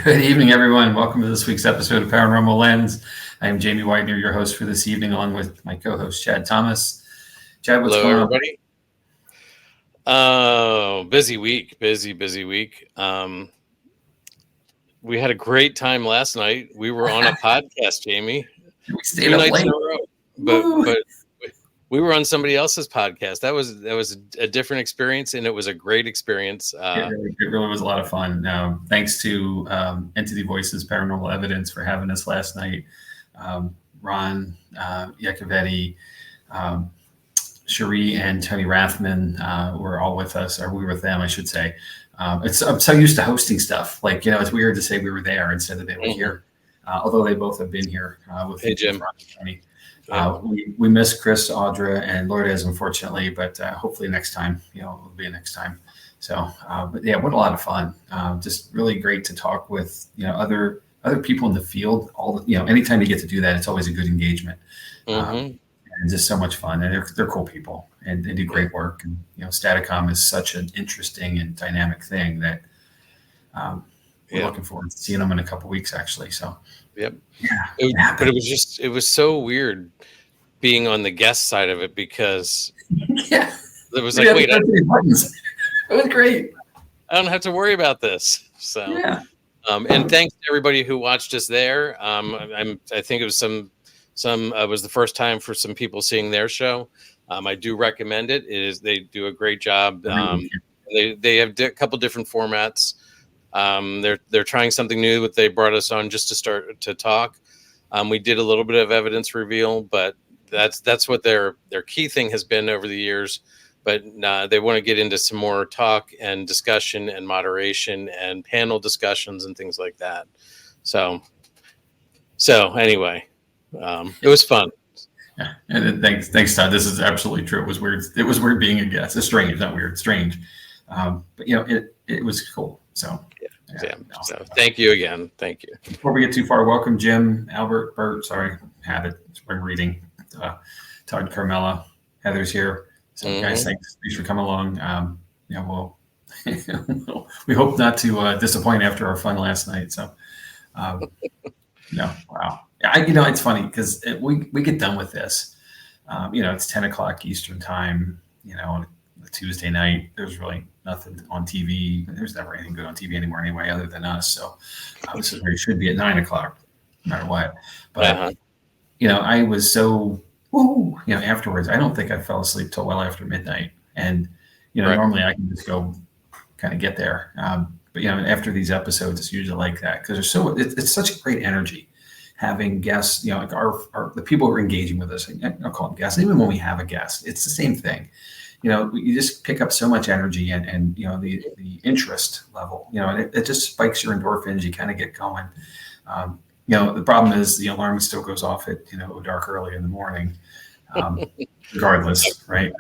Good evening, everyone. Welcome to this week's episode of Paranormal Lens. I am Jamie Widener, your host for this evening, along with my co-host, Chad Thomas. Chad, what's Hello, going everybody. Oh, busy week. We had a great time last night. We were on a podcast, Jamie. on? We stayed 2 up nights late. in a row. But we were on somebody else's podcast. That was a different experience, and it was a great experience. It really was a lot of fun. Thanks to Entity Voices Paranormal Evidence for having us last night. Ron Iacovetti, Cherie, and Tony Rathman were all with us, or we were with them, I should say. I'm so used to hosting stuff. Like, it's weird to say we were there instead of they were here. Although they both have been here with Jim. Ron and Tony. We miss Chris, Audra, and Lourdes, unfortunately, but hopefully next time, it'll be next time. So, but yeah, what a lot of fun. Just really great to talk with, other people in the field. Anytime you get to do that, it's always a good engagement. And just so much fun. And they're cool people, and they do great work. And, Staticom is such an interesting and dynamic thing that we're looking forward to seeing them in a couple of weeks, actually. So, yep. Yeah. But it was so weird being on the guest side of it because it was like, wait, it was great. I don't have to worry about this. So, and thanks to everybody who watched us there. I think it was was the first time for some people seeing their show. I do recommend it. They do a great job. They have a couple different formats. They're trying something new, but they brought us on just to start to talk. We did a little bit of evidence reveal, but that's what their key thing has been over the years. But they want to get into some more talk and discussion and moderation and panel discussions and things like that. So anyway, it was fun. Yeah, and thanks, Todd. This is absolutely true. It was weird. It was weird being a guest. It's strange, not weird. Strange, but it was cool. So. So thank you again. Thank you. Before we get too far, welcome Jim, Albert, Bert. Sorry, Habit. I'm reading. Todd, Carmela, Heather's here. So guys, thanks for coming along. We'll we hope not to disappoint after our fun last night. So, wow. It's funny because we get done with this. It's 10 o'clock Eastern time. On a Tuesday night. There's really nothing on TV. There's never anything good on TV anymore anyway, other than us. So this is where it should be at 9 o'clock, no matter what. But, I was so, afterwards, I don't think I fell asleep till well after midnight. And, normally I can just go kind of get there. But, after these episodes, it's usually like that because it's such a great energy having guests, like the people who are engaging with us. I'll call them guests. Even when we have a guest, it's the same thing. You just pick up so much energy and the interest level, it just spikes your endorphins. You kind of get going. The problem is the alarm still goes off at, dark early in the morning, regardless. Right.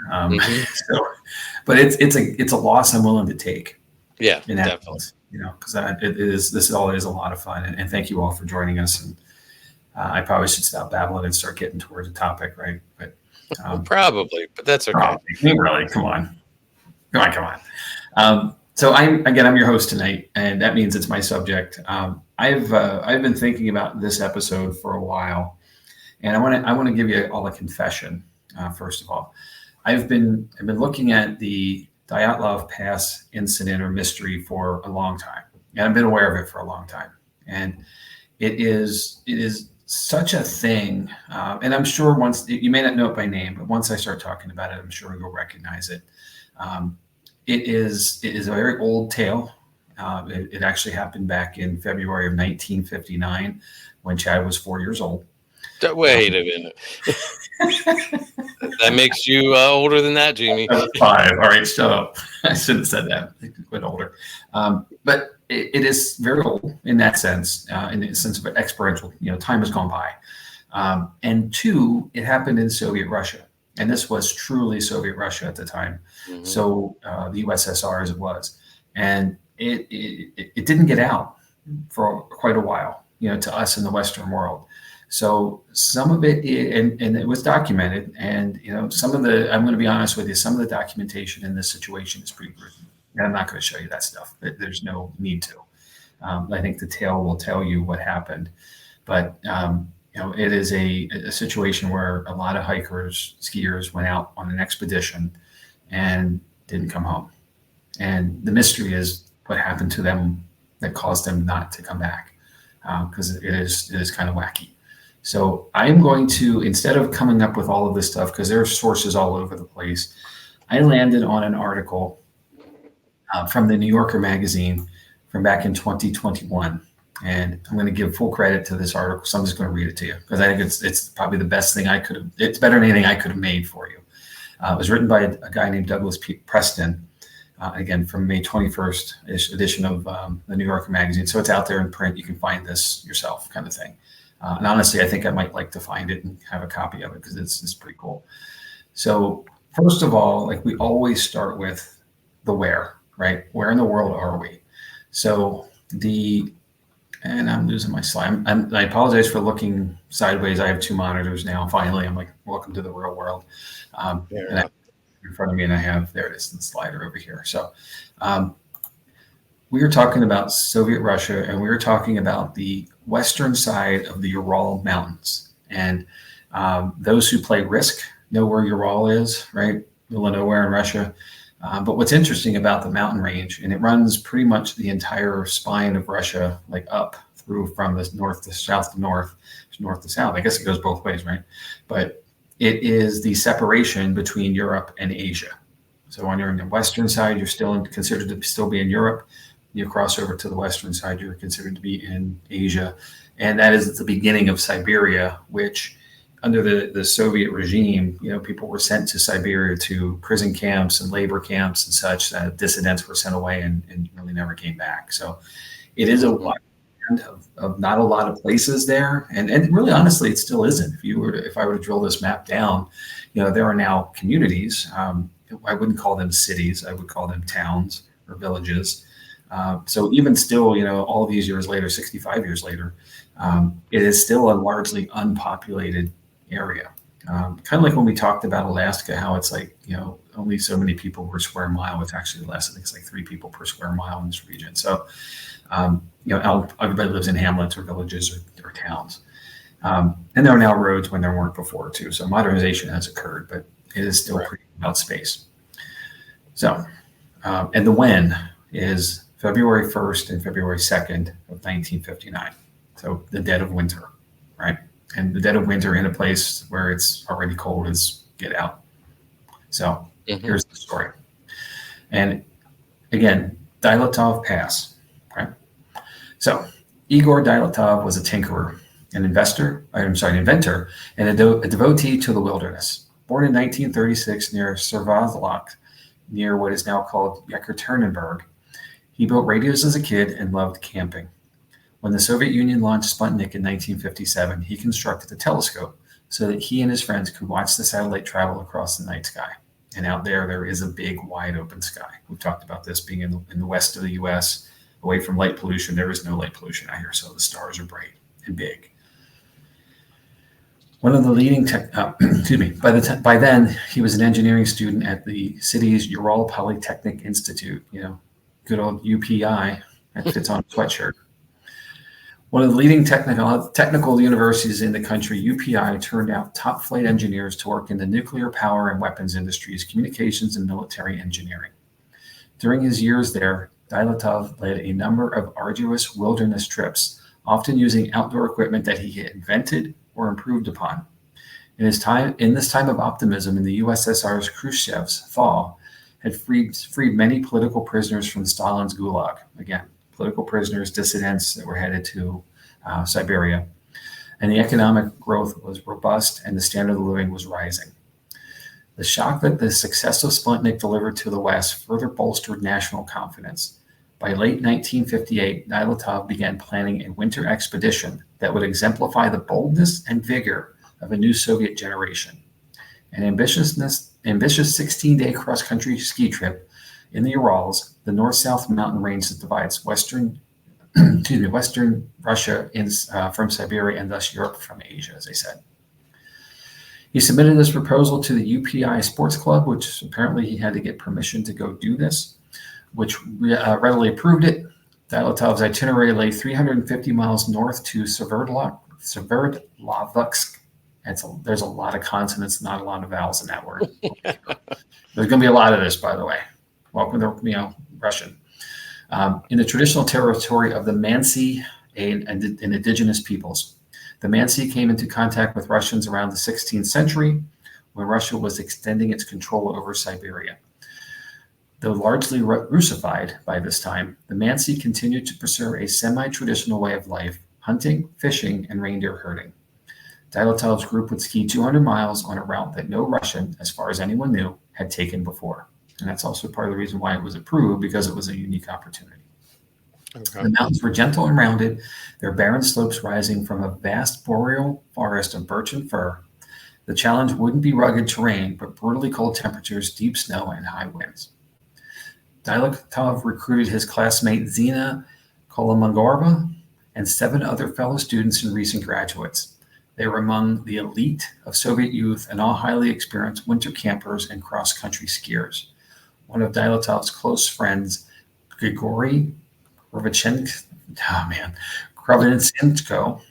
But it's a loss I'm willing to take. Yeah, definitely. Because this all is a lot of fun. And thank you all for joining us. And I probably should stop babbling and start getting towards the topic. Right. But, probably, but that's okay. Probably. Really, come on. So I'm your host tonight, and that means it's my subject. I've been thinking about this episode for a while, and I want to give you all a confession. First of all, I've been looking at the Dyatlov Pass incident or mystery for a long time, and I've been aware of it for a long time, and it is such a thing, and I'm sure once you may not know it by name, but once I start talking about it, I'm sure you'll recognize it. It is a very old tale. It actually happened back in February of 1959 when Chad was 4 years old. Wait a minute. That makes you older than that, Jamie. I was 5. All right, shut up. I shouldn't have said that. I think quite older. But it is very old in that sense, in the sense of exponential. Time has gone by. And 2, it happened in Soviet Russia. And this was truly Soviet Russia at the time. Mm-hmm. So the USSR as it was. And it didn't get out for quite a while, to us in the Western world. So some of it, and it was documented, and some of the, I'm going to be honest with you, some of the documentation in this situation is pretty gruesome. And I'm not going to show you that stuff. There's no need to. I think the tale will tell you what happened. But it is a situation where a lot of hikers, skiers went out on an expedition and didn't come home. And the mystery is what happened to them that caused them not to come back, because it is kind of wacky. So I'm going to, instead of coming up with all of this stuff, because there are sources all over the place, I landed on an article from the New Yorker magazine from back in 2021. And I'm going to give full credit to this article. So I'm just going to read it to you because I think it's probably the best thing I could have. It's better than anything I could have made for you. It was written by a guy named Douglas Preston, again, from May 21st edition of the New Yorker magazine. So it's out there in print. You can find this yourself, kind of thing. And honestly, I think I might like to find it and have a copy of it because it's pretty cool. So first of all, like we always start with the where, right? Where in the world are we? So and I'm losing my slide. I apologize for looking sideways. I have two monitors now. Finally, I'm like, welcome to the real world. In front of me, and I have, there it is, the slider over here. So we are talking about Soviet Russia, and we are talking about the western side of the Ural Mountains. And those who play Risk know where Ural is, right? Middle of nowhere in Russia. But what's interesting about the mountain range, and it runs pretty much the entire spine of Russia, like up through from the north to south to north to south. I guess it goes both ways, right? But it is the separation between Europe and Asia. So when you're in the western side, you're still considered to still be in Europe. You cross over to the western side, you're considered to be in Asia. And that is at the beginning of Siberia, which under the Soviet regime, people were sent to Siberia to prison camps and labor camps and such. Dissidents were sent away and really never came back. So it is a wide land of not a lot of places there. And really, honestly, it still isn't. If I were to drill this map down, there are now communities. I wouldn't call them cities. I would call them towns or villages. So even still, all these years later, 65 years later, it is still a largely unpopulated area. Kind of like when we talked about Alaska, how it's like, only so many people per square mile. It's actually less. I think it's like 3 people per square mile in this region. So, everybody lives in hamlets or villages or towns. And there are now roads when there weren't before too. So modernization has occurred, but it is still pretty about space. So, and the when is February 1st and February 2nd of 1959. So the dead of winter, right? And the dead of winter in a place where it's already cold is get out. So here's the story. And again, Dyatlov Pass, right? So Igor Dyatlov was a tinkerer, an inventor, and a devotee to the wilderness. Born in 1936 near Servazlak, near what is now called Yekaterinburg, he built radios as a kid and loved camping. When the Soviet Union launched Sputnik in 1957, he constructed a telescope so that he and his friends could watch the satellite travel across the night sky. And out there is a big, wide open sky. We've talked about this being in the west of the U.S., away from light pollution. There is no light pollution out here, so the stars are bright and big. One of the leading by then, he was an engineering student at the city's Ural Polytechnic Institute, good old UPI, that fits on a sweatshirt. One of the leading technical universities in the country, UPI turned out top flight engineers to work in the nuclear power and weapons industries, communications, and military engineering. During his years there, Dyatlov led a number of arduous wilderness trips, often using outdoor equipment that he had invented or improved upon. In this time of optimism in the USSR's Khrushchev's thaw had freed many political prisoners from Stalin's Gulag. Again, political prisoners, dissidents that were headed to Siberia. And the economic growth was robust and the standard of living was rising. The shock that the success of Sputnik delivered to the West further bolstered national confidence. By late 1958, Dyatlov began planning a winter expedition that would exemplify the boldness and vigor of a new Soviet generation. An ambitious 16-day cross-country ski trip in the Urals, the north-south mountain range that divides western Russia from Siberia and thus Europe from Asia, as I said. He submitted this proposal to the UPI Sports Club, which apparently he had to get permission to go do this, which readily approved it. Dyatlov's itinerary lay 350 miles north to Sverdlovsk. There's a lot of consonants, not a lot of vowels in that word. There's going to be a lot of this, by the way. Welcome to Russian. In the traditional territory of the Mansi and indigenous peoples. The Mansi came into contact with Russians around the 16th century, when Russia was extending its control over Siberia. Though largely Russified by this time, the Mansi continued to pursue a semi-traditional way of life, hunting, fishing, and reindeer herding. Dyatlov's group would ski 200 miles on a route that no Russian, as far as anyone knew, had taken before. And that's also part of the reason why it was approved, because it was a unique opportunity. Okay. The mountains were gentle and rounded, their barren slopes rising from a vast boreal forest of birch and fir. The challenge wouldn't be rugged terrain, but brutally cold temperatures, deep snow, and high winds. Dyatlov recruited his classmate Zina Kolomogorova and 7 other fellow students and recent graduates. They were among the elite of Soviet youth and all highly experienced winter campers and cross-country skiers. One of Dyatlov's close friends, Grigory Krovinsenko,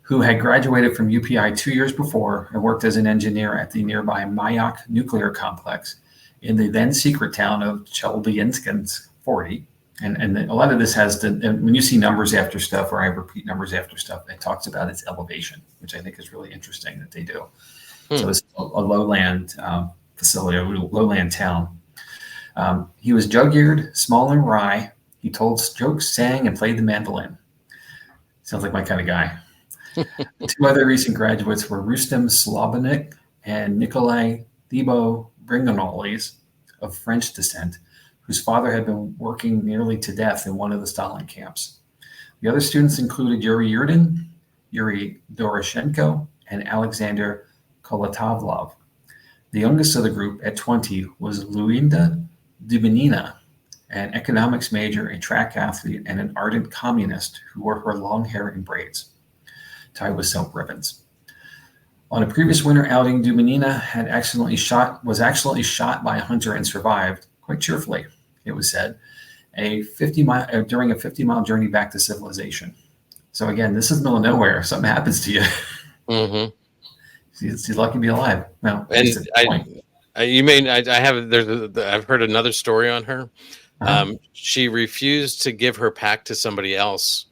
who had graduated from UPI 2 years before and worked as an engineer at the nearby Mayak nuclear complex in the then secret town of Chelyabinsk 40. And a lot of this has to, and when you see numbers after stuff, or I repeat numbers after stuff, it talks about its elevation, which I think is really interesting that they do. So it's a lowland facility, a lowland town. He was jug-eared, small and wry. He told jokes, sang, and played the mandolin. Sounds like my kind of guy. 2 other recent graduates were Rustem Slobonik and Nikolai Thibault Brignoles, of French descent, whose father had been working nearly to death in one of the Stalin camps. The other students included Yuri Yurdin, Yuri Doroshenko, and Alexander Kolotovlov. The youngest of the group, at 20, was Luinda Dubinina, an economics major, a track athlete, and an ardent communist who wore her long hair in braids, tied with silk ribbons. On a previous winter outing, Dubinina was accidentally shot by a hunter and survived, quite cheerfully, it was said, during a 50-mile journey back to civilization. So again, this is the middle of nowhere. Something happens to you. Mm-hmm. She's lucky to be alive. Well, and I've heard another story on her. Uh-huh. She refused to give her pack to somebody else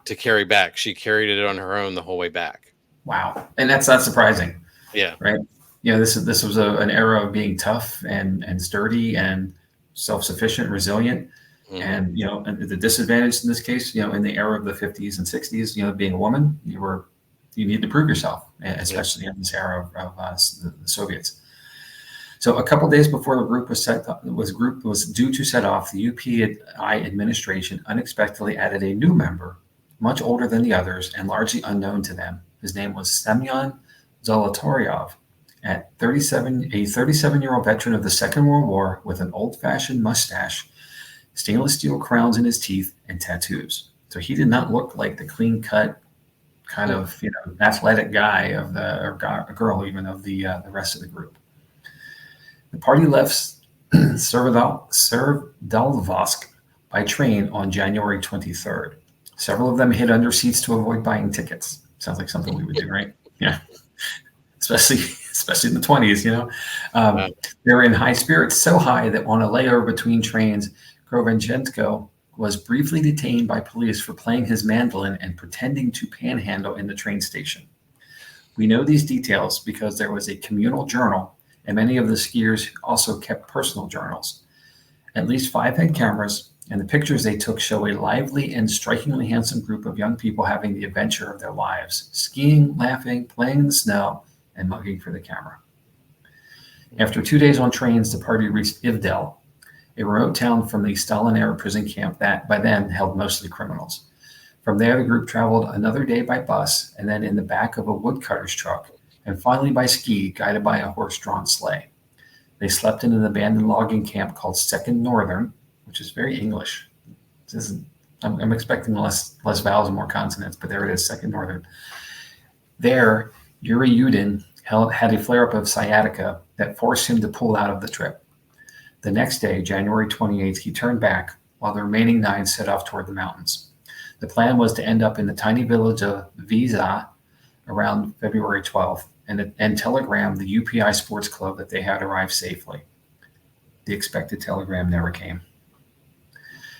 to carry back. She carried it on her own the whole way back. Wow. And that's not surprising. Yeah. Right. This was an era of being tough and sturdy and self-sufficient, resilient. Mm-hmm. And the disadvantage in this case, in the era of the 50s and 60s, being a woman, you need to prove yourself, especially in this era of the Soviets. So a couple days before the group was due to set off, the UPI administration unexpectedly added a new member, much older than the others and largely unknown to them. His name was Semyon Zolotaryov, a 37-year-old veteran of the Second World War with an old-fashioned mustache, stainless steel crowns in his teeth, and tattoos. So he did not look like the clean-cut kind of athletic guy or girl even of the rest of the group. The party left Sverdlovsk by train on January 23rd. Several of them hid under seats to avoid buying tickets. Sounds like something we would do, right? Yeah, especially in the 20s. They were in high spirits, so high that on a layover between trains, Krovinchenko was briefly detained by police for playing his mandolin and pretending to panhandle in the train station. We know these details because there was a communal journal, and many of the skiers also kept personal journals. At least 5 had cameras, and the pictures they took show a lively and strikingly handsome group of young people having the adventure of their lives, skiing, laughing, playing in the snow, and mugging for the camera. After 2 days on trains, the party reached Ivdel, a remote town from the Stalin-era prison camp that by then held mostly criminals. From there, the group traveled another day by bus, and then in the back of a woodcutter's truck, and finally by ski, guided by a horse-drawn sleigh. They slept in an abandoned logging camp called Second Northern, which is very English. I'm expecting less vowels and more consonants, but there it is, Second Northern. There, Yuri Yudin had a flare-up of sciatica that forced him to pull out of the trip. The next day, January 28th, he turned back, while the remaining 9 set off toward the mountains. The plan was to end up in the tiny village of Visa around February 12th and telegram the UPI Sports Club that they had arrived safely. The expected telegram never came.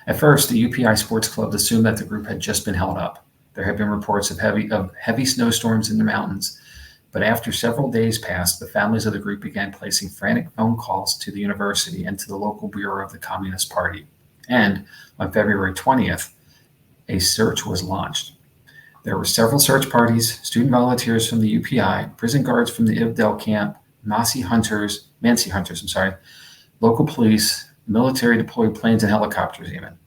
At first, the UPI Sports Club assumed that the group had just been held up. There had been reports of heavy snowstorms in the mountains, but after several days passed, the families of the group began placing frantic phone calls to the university and to the local bureau of the Communist Party. And on February 20th, a search was launched. There were several search parties, student volunteers from the UPI, prison guards from the Ivdel camp, Mansi hunters, local police, military deployed planes and helicopters even.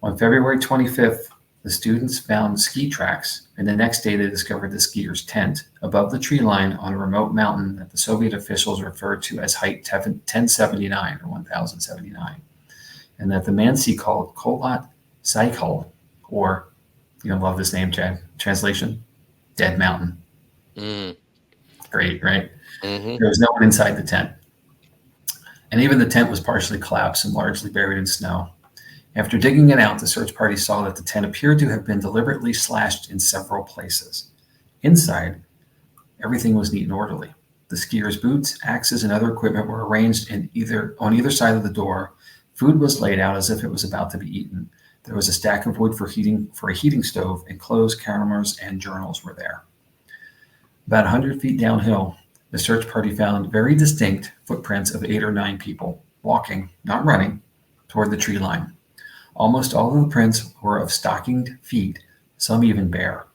On February 25th, the students found ski tracks, and the next day they discovered the skiers' tent above the tree line on a remote mountain that the Soviet officials referred to as height 1079 or 1079, and that the Mansi called Kholat Saikal, or, love this name, Chad. Translation, Dead Mountain. Great, right? Mm-hmm. There was no one inside the tent. And even the tent was partially collapsed and largely buried in snow. After digging it out, the search party saw that the tent appeared to have been deliberately slashed in several places. Inside, everything was neat and orderly. The skiers' boots, axes, and other equipment were arranged on either side of the door. Food was laid out as if it was about to be eaten. There was a stack of wood for a heating stove, and clothes, cameras, and journals were there. About 100 feet downhill, the search party found very distinct footprints of 8 or 9 people walking, not running, toward the tree line. Almost all of the prints were of stockinged feet, some even bare.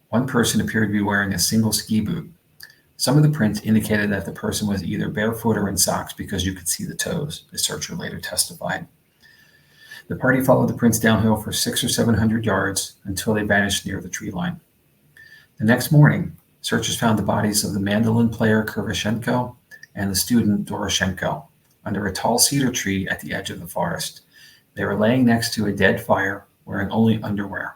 One person appeared to be wearing a single ski boot. Some of the prints indicated that the person was either barefoot or in socks because you could see the toes, the searcher later testified. The party followed the prints downhill for 600 or 700 yards until they vanished near the tree line. The next morning, searchers found the bodies of the mandolin player Kurvashenko and the student Doroshenko under a tall cedar tree at the edge of the forest. They were laying next to a dead fire, wearing only underwear.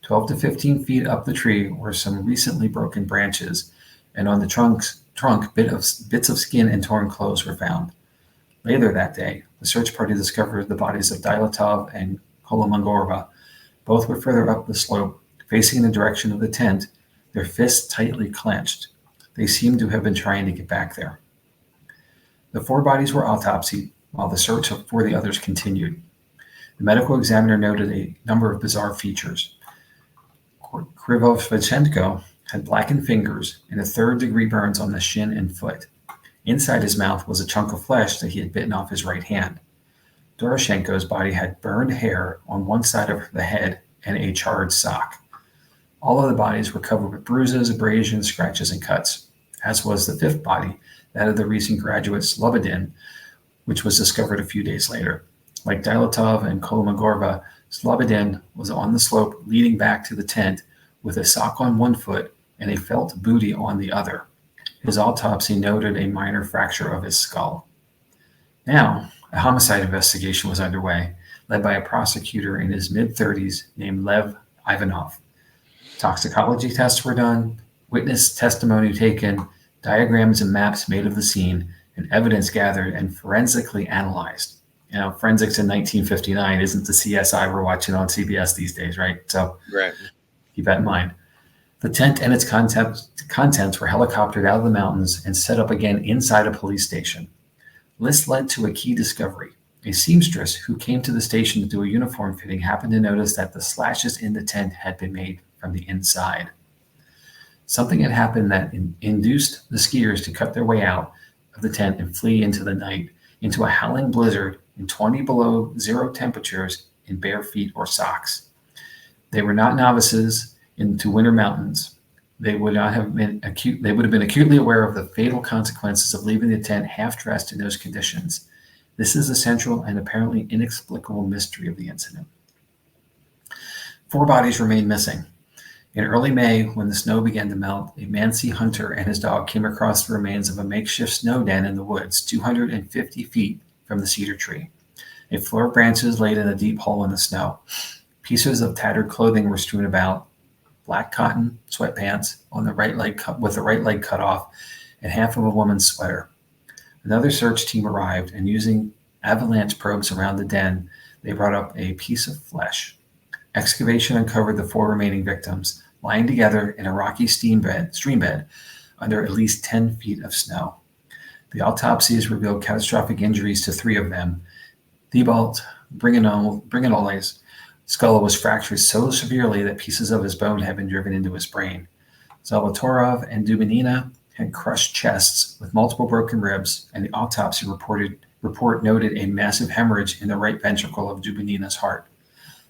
12 to 15 feet up the tree were some recently broken branches, and on the trunk, bits of skin and torn clothes were found. Later that day, the search party discovered the bodies of Dyatlov and Kolomogorova. Both were further up the slope, facing the direction of the tent, their fists tightly clenched. They seemed to have been trying to get back there. The 4 bodies were autopsied, while the search for the others continued. The medical examiner noted a number of bizarre features. Krivoshenko had blackened fingers and 3rd-degree burns on the shin and foot. Inside his mouth was a chunk of flesh that he had bitten off his right hand. Doroshenko's body had burned hair on one side of the head and a charred sock. All of the bodies were covered with bruises, abrasions, scratches, and cuts, as was the 5th body, that of the recent graduate Slobodin, which was discovered a few days later. Like Dyatlov and Kolomogorova, Slobodin was on the slope leading back to the tent with a sock on one foot and a felt bootie on the other. His autopsy noted a minor fracture of his skull. Now, a homicide investigation was underway, led by a prosecutor in his mid-30s named Lev Ivanov. Toxicology tests were done, witness testimony taken, diagrams and maps made of the scene, and evidence gathered and forensically analyzed. Forensics in 1959 isn't the CSI we're watching on CBS these days, right? So keep that in mind. The tent and its contents were helicoptered out of the mountains and set up again inside a police station. This led to a key discovery. A seamstress who came to the station to do a uniform fitting happened to notice that the slashes in the tent had been made from the inside. Something had happened that induced the skiers to cut their way out of the tent and flee into the night, into a howling blizzard in 20 below zero temperatures in bare feet or socks. They were not novices into winter mountains. They would have been acutely aware of the fatal consequences of leaving the tent half-dressed in those conditions. This is the central and apparently inexplicable mystery of the incident. 4 bodies remained missing. In early May, when the snow began to melt, a Mansi hunter and his dog came across the remains of a makeshift snow den in the woods, 250 feet from the cedar tree. A floor of branches laid in a deep hole in the snow. Pieces of tattered clothing were strewn about, black cotton sweatpants on the right leg with the right leg cut off, and half of a woman's sweater. Another search team arrived, and using avalanche probes around the den, They brought up a piece of flesh. Excavation uncovered the 4 remaining victims, lying together in a rocky stream bed under at least 10 feet of snow. The autopsies revealed catastrophic injuries to 3 of them. Thibault Brignolle's skull was fractured so severely that pieces of his bone had been driven into his brain. Zolotarov and Dubinina had crushed chests with multiple broken ribs, and the autopsy report noted a massive hemorrhage in the right ventricle of Dubinina's heart.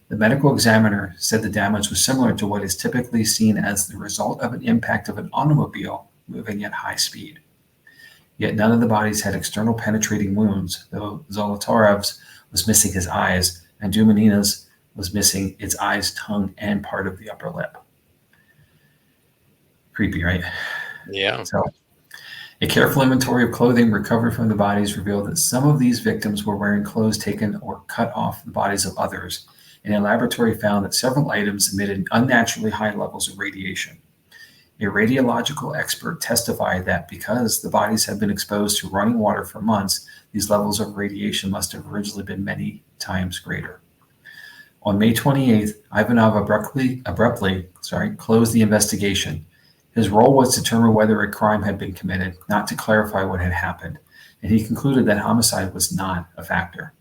The medical examiner said the damage was similar to what is typically seen as the result of an impact of an automobile moving at high speed. Yet none of the bodies had external penetrating wounds, though Zolotarov's was missing his eyes, and Dubinina's was missing its eyes, tongue, and part of the upper lip. Creepy, right? Yeah. So, a careful inventory of clothing recovered from the bodies revealed that some of these victims were wearing clothes taken or cut off the bodies of others, and a laboratory found that several items emitted unnaturally high levels of radiation. A radiological expert testified that because the bodies had been exposed to running water for months, these levels of radiation must have originally been many times greater. On May 28th, Ivanov abruptly closed the investigation. His role was to determine whether a crime had been committed, not to clarify what had happened, and he concluded that homicide was not a factor.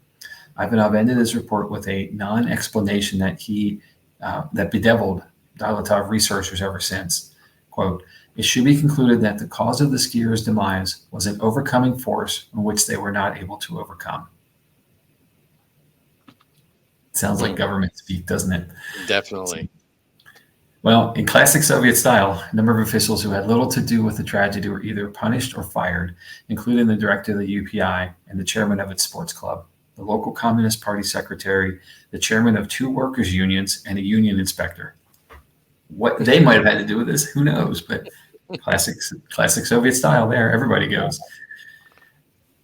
Ivanov ended his report with a non-explanation that bedeviled Dyatlov researchers ever since. Quote, "It should be concluded that the cause of the skiers' demise was an overcoming force in which they were not able to overcome." Sounds like government speak, doesn't it? Definitely. Well, in classic Soviet style, a number of officials who had little to do with the tragedy were either punished or fired, including the director of the UPI and the chairman of its sports club, the local Communist Party secretary, the chairman of 2 workers' unions, and a union inspector. What they might have had to do with this, who knows? But classic Soviet style there, everybody goes.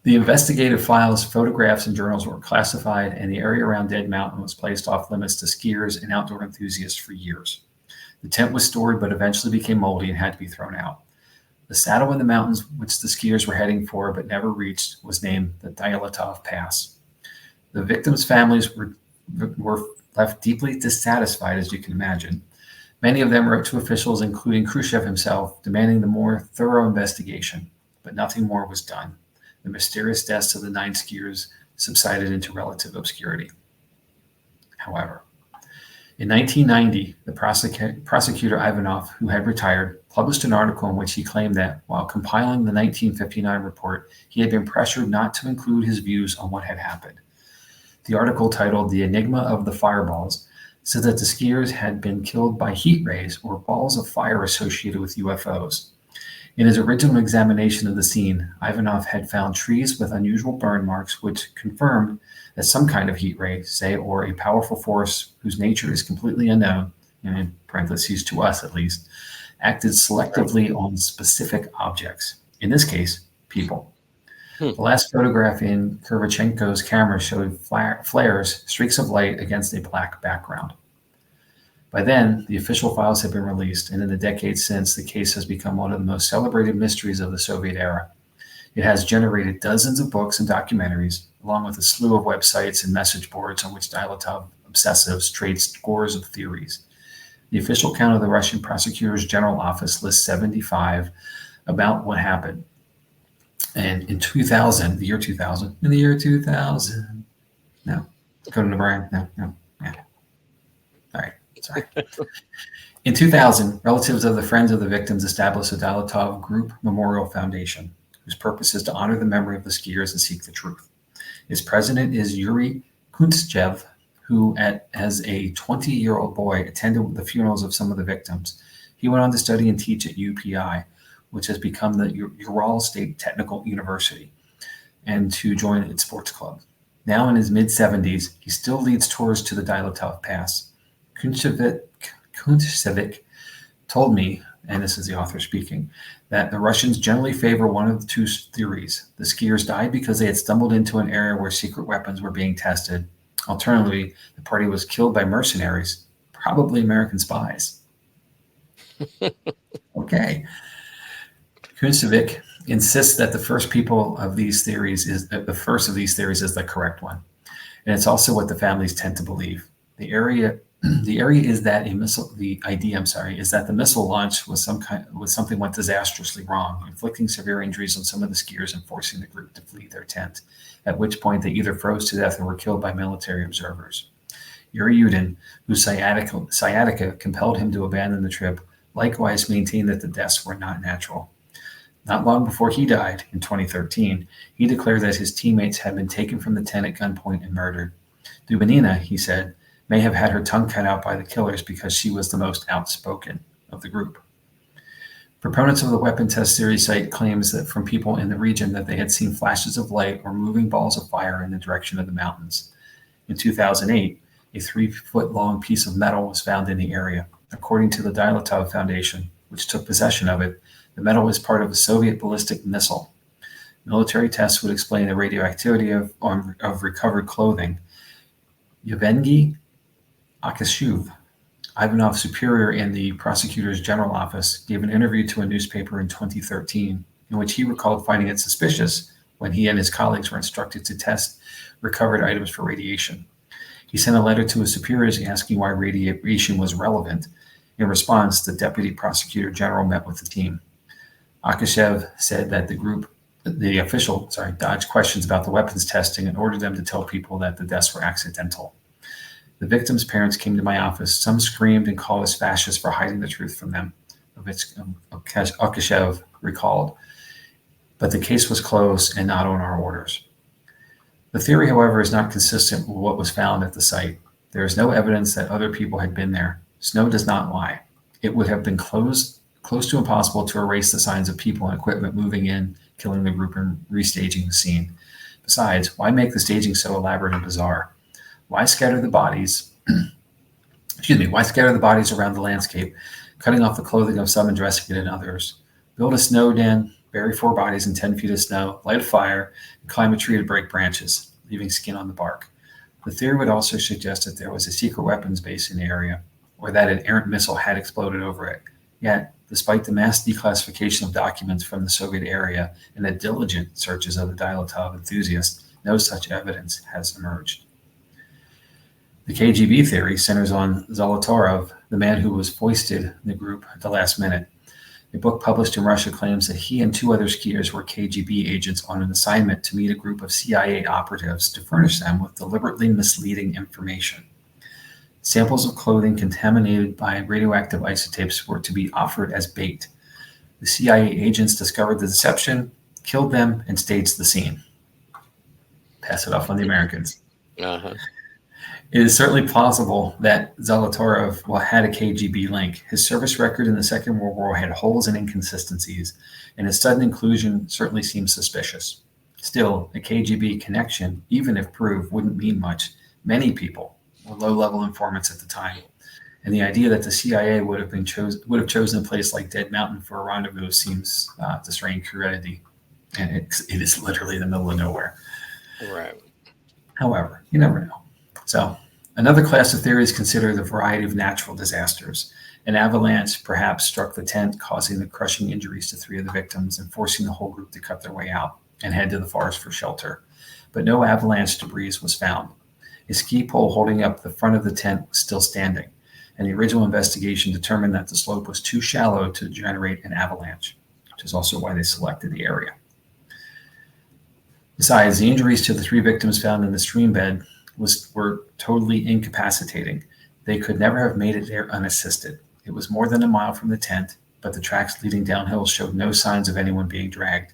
The investigative files, photographs, and journals were classified, and the area around Dead Mountain was placed off limits to skiers and outdoor enthusiasts for years. The tent was stored, but eventually became moldy and had to be thrown out. The saddle in the mountains, which the skiers were heading for but never reached, was named the Dyatlov Pass. The victims' families were left deeply dissatisfied, as you can imagine. Many of them wrote to officials, including Khrushchev himself, demanding the more thorough investigation, but nothing more was done. The mysterious deaths of the 9 skiers subsided into relative obscurity. However, in 1990, the prosecutor Ivanov, who had retired, published an article in which he claimed that while compiling the 1959 report, he had been pressured not to include his views on what had happened. The article, titled "The Enigma of the Fireballs," said that the skiers had been killed by heat rays or balls of fire associated with UFOs. In his original examination of the scene, Ivanov had found trees with unusual burn marks, which confirmed that some kind of heat ray, say, or a powerful force whose nature is completely unknown, in parentheses to us at least, acted selectively on specific objects, in this case, people. The last photograph in Kurvachenko's camera showed flares, streaks of light against a black background. By then, the official files had been released, and in the decades since, the case has become one of the most celebrated mysteries of the Soviet era. It has generated dozens of books and documentaries, along with a slew of websites and message boards on which Dyatlov obsessives trade scores of theories. The official count of the Russian Prosecutor's General Office lists 75 about what happened. And in the year 2000, no, go to Brian, no, yeah. All right, sorry. In 2000, relatives of the friends of the victims established a Dyatlov Group Memorial Foundation, whose purpose is to honor the memory of the skiers and seek the truth. Its president is Yuri Kuntsev, who, as a 20-year-old boy, attended the funerals of some of the victims. He went on to study and teach at UPI, which has become the Ural State Technical University, and to join its sports club. Now in his mid-70s, he still leads tours to the Dyatlov Pass. Kuntsevic told me, and this is the author speaking, that the Russians generally favor one of the 2 theories. The skiers died because they had stumbled into an area where secret weapons were being tested. Alternatively, the party was killed by mercenaries, probably American spies. Okay. Kuntsevic insists that the first of these theories is the correct one. And it's also what the families tend to believe. The area is that the idea, is that the missile launch was something went disastrously wrong, inflicting severe injuries on some of the skiers and forcing the group to flee their tent, at which point they either froze to death or were killed by military observers. Yuri Yudin, whose sciatica compelled him to abandon the trip, likewise maintained that the deaths were not natural. Not long before he died, in 2013, he declared that his teammates had been taken from the tent at gunpoint and murdered. Dubinina, he said, may have had her tongue cut out by the killers because she was the most outspoken of the group. Proponents of the weapon test theory cite claims that from people in the region that they had seen flashes of light or moving balls of fire in the direction of the mountains. In 2008, a 3-foot-long piece of metal was found in the area. According to the Dyatlov Foundation, which took possession of it, the metal is part of a Soviet ballistic missile. Military tests would explain the radioactivity of recovered clothing. Yevgeny Akashuv, Ivanov's superior in the prosecutor's general office, gave an interview to a newspaper in 2013 in which he recalled finding it suspicious when he and his colleagues were instructed to test recovered items for radiation. He sent a letter to his superiors asking why radiation was relevant. In response, the deputy prosecutor general met with the team. Akashev said that the official dodged questions about the weapons testing and ordered them to tell people that the deaths were accidental. The victims' parents came to my office. Some screamed and called us fascists for hiding the truth from them, Akashev recalled. But the case was closed and not on our orders. The theory, however, is not consistent with what was found at the site. There is no evidence that other people had been there. Snow does not lie. It would have been close to impossible to erase the signs of people and equipment moving in, killing the group, and restaging the scene. Besides, why make the staging so elaborate and bizarre? Why scatter the bodies? Why scatter the bodies around the landscape, cutting off the clothing of some and dressing it in others? Build a snow den, bury 4 bodies in 10 feet of snow, light a fire, and climb a tree to break branches, leaving skin on the bark. The theory would also suggest that there was a secret weapons base in the area, or that an errant missile had exploded over it. Yet, despite the mass declassification of documents from the Soviet area and the diligent searches of the Dyatlov enthusiasts, no such evidence has emerged. The KGB theory centers on Zolotarov, the man who was foisted in the group at the last minute. A book published in Russia claims that he and 2 other skiers were KGB agents on an assignment to meet a group of CIA operatives to furnish them with deliberately misleading information. Samples of clothing contaminated by radioactive isotopes were to be offered as bait. The CIA agents discovered the deception, killed them, and staged the scene. Pass it off on the Americans. Uh-huh. It is certainly plausible that Zolotarov had a KGB link. His service record in the Second World War had holes and inconsistencies, and his sudden inclusion certainly seems suspicious. Still, a KGB connection, even if proved, wouldn't mean much. Many people were low-level informants at the time, and the idea that the CIA would have chosen a place like Dead Mountain for a rendezvous seems to strain credulity, and it is literally the middle of nowhere. Right. However, you never know. So, another class of theories consider the variety of natural disasters. An avalanche perhaps struck the tent, causing the crushing injuries to 3 of the victims and forcing the whole group to cut their way out and head to the forest for shelter. But no avalanche debris was found. A ski pole holding up the front of the tent was still standing, and the original investigation determined that the slope was too shallow to generate an avalanche, which is also why they selected the area. Besides, the injuries to the 3 victims found in the stream bed were totally incapacitating. They could never have made it there unassisted. It was more than a mile from the tent, but the tracks leading downhill showed no signs of anyone being dragged.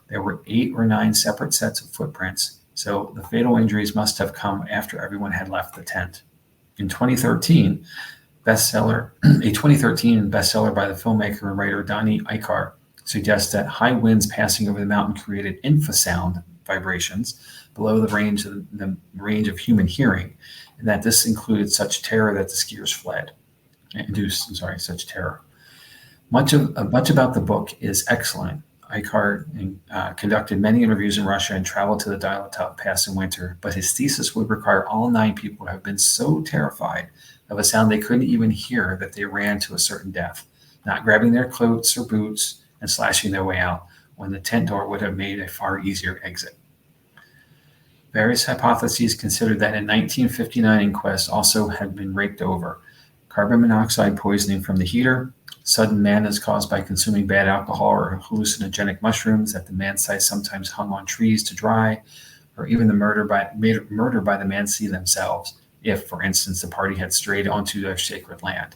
There were 8 or 9 separate sets of footprints, so the fatal injuries must have come after everyone had left the tent. In 2013, a 2013 bestseller by the filmmaker and writer Donnie Eichar suggests that high winds passing over the mountain created infrasound vibrations below the range of human hearing, and that this included such terror that the skiers fled. Such terror. Much about the book is excellent. Eichar conducted many interviews in Russia and traveled to the Dyatlov Pass in winter, but his thesis would require all 9 people to have been so terrified of a sound they couldn't even hear that they ran to a certain death, not grabbing their coats or boots and slashing their way out, when the tent door would have made a far easier exit. Various hypotheses considered that a 1959 inquest also had been raked over. Carbon monoxide poisoning from the heater, sudden madness caused by consuming bad alcohol or hallucinogenic mushrooms that the man site sometimes hung on trees to dry, or even the murder by the Mansi themselves, if, for instance, the party had strayed onto their sacred land.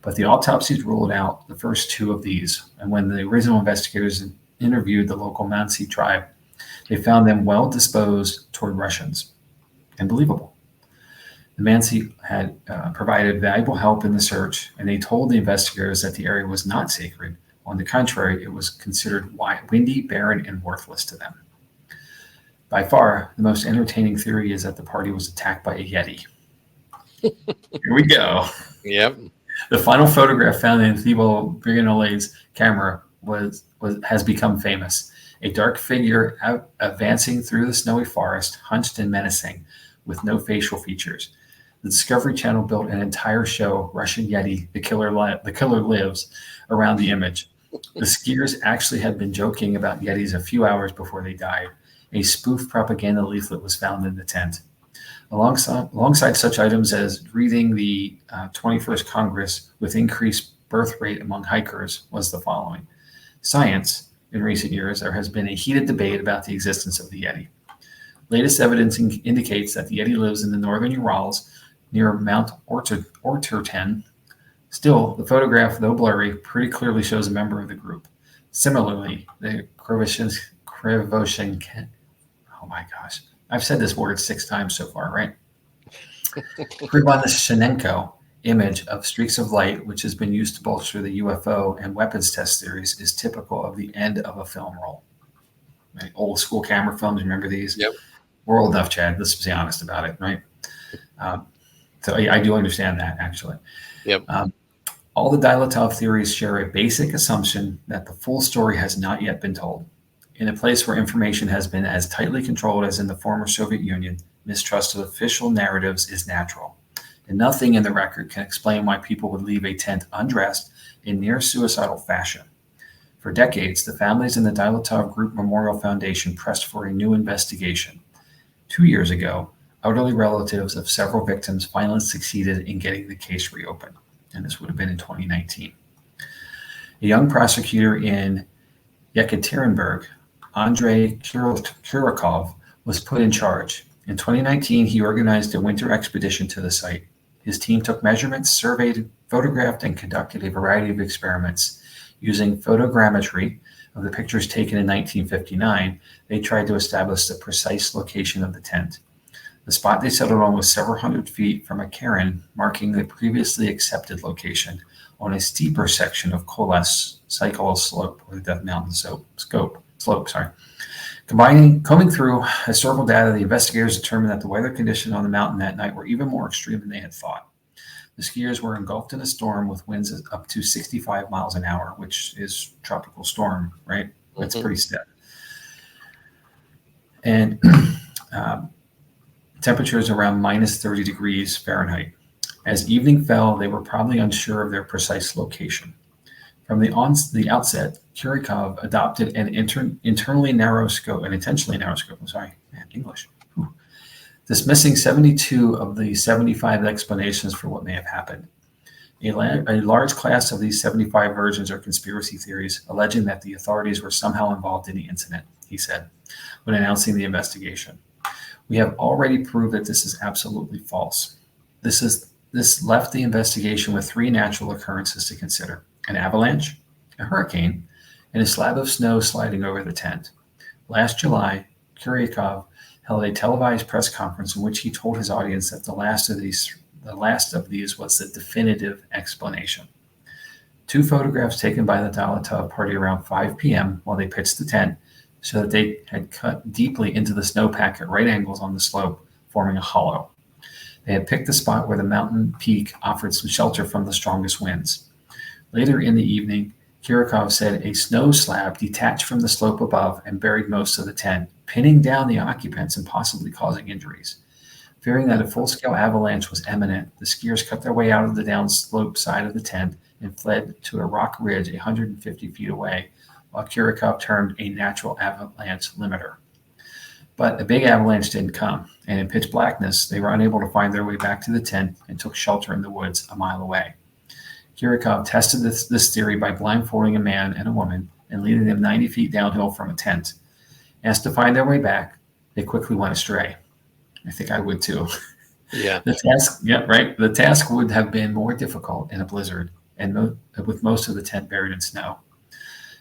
But the autopsies ruled out the first two of these, and when the original investigators interviewed the local Mansi tribe, they found them well disposed toward Russians. And believable. The Mansi had provided valuable help in the search, and they told the investigators that the area was not sacred. On the contrary, it was considered windy, barren, and worthless to them. By far, the most entertaining theory is that the party was attacked by a Yeti. Here we go. Yep. The final photograph found in Thibault Brignolet's camera has become famous. A dark figure advancing through the snowy forest, hunched and menacing, with no facial features. The Discovery Channel built an entire show, Russian Yeti, the killer lives, around the image. The skiers actually had been joking about Yetis a few hours before they died. A spoof propaganda leaflet was found in the tent. Alongside such items as reading the 21st Congress with increased birth rate among hikers was the following. Science. In recent years, there has been a heated debate about the existence of the Yeti. Latest evidence indicates that the Yeti lives in the northern Urals near Mount Orterten. Still, the photograph, though blurry, pretty clearly shows a member of the group. Similarly, the Krivoshenko, oh my gosh, I've said this word 6 times so far, right? Krivoshenko image of streaks of light, which has been used to bolster the UFO and weapons test theories, is typical of the end of a film roll. Right? Old school camera films, remember these? Yep. We're old enough, Chad. Let's be honest about it, right? So I do understand that, actually. Yep. All the Dyatlov theories share a basic assumption that the full story has not yet been told. In a place where information has been as tightly controlled as in the former Soviet Union, mistrust of official narratives is natural. And nothing in the record can explain why people would leave a tent undressed in near suicidal fashion. For decades, the families in the Dyatlov Group Memorial Foundation pressed for a new investigation. 2 years ago, elderly relatives of several victims finally succeeded in getting the case reopened, and this would have been in 2019. A young prosecutor in Yekaterinburg, Andrei Kurikov, was put in charge. In 2019, he organized a winter expedition to the site. His team took measurements, surveyed, photographed, and conducted a variety of experiments. Using photogrammetry of the pictures taken in 1959, they tried to establish the precise location of the tent. The spot they settled on was several hundred feet from a cairn, marking the previously accepted location on a steeper section of Kolas Cycle Slope, or the Death Mountain Slope. Combing through historical data, the investigators determined that the weather conditions on the mountain that night were even more extreme than they had thought. The skiers were engulfed in a storm with winds up to 65 miles an hour, which is tropical storm, right? That's pretty stiff. And temperatures around minus 30 degrees Fahrenheit. As evening fell, they were probably unsure of their precise location. From the outset, Kurikov adopted an intentionally narrow scope, dismissing 72 of the 75 explanations for what may have happened. A large class of these 75 versions are conspiracy theories, alleging that the authorities were somehow involved in the incident, he said, when announcing the investigation. We have already proved that this is absolutely false. This left the investigation with 3 natural occurrences to consider: an avalanche, a hurricane, and a slab of snow sliding over the tent. Last July, Kurikov held a televised press conference in which he told his audience that the last of these was the definitive explanation. 2 photographs taken by the Dyatlov party around 5 p.m. while they pitched the tent showed that they had cut deeply into the snowpack at right angles on the slope, forming a hollow. They had picked the spot where the mountain peak offered some shelter from the strongest winds. Later in the evening, Kurikov said a snow slab detached from the slope above and buried most of the tent, pinning down the occupants and possibly causing injuries. Fearing that a full-scale avalanche was imminent, the skiers cut their way out of the downslope side of the tent and fled to a rock ridge 150 feet away, while Kurikov turned a natural avalanche limiter. But a big avalanche didn't come, and in pitch blackness, they were unable to find their way back to the tent and took shelter in the woods a mile away. Kirikov tested this theory by blindfolding a man and a woman and leading them 90 feet downhill from a tent. Asked to find their way back, they quickly went astray. I think I would too. Yeah. The task would have been more difficult in a blizzard and with most of the tent buried in snow.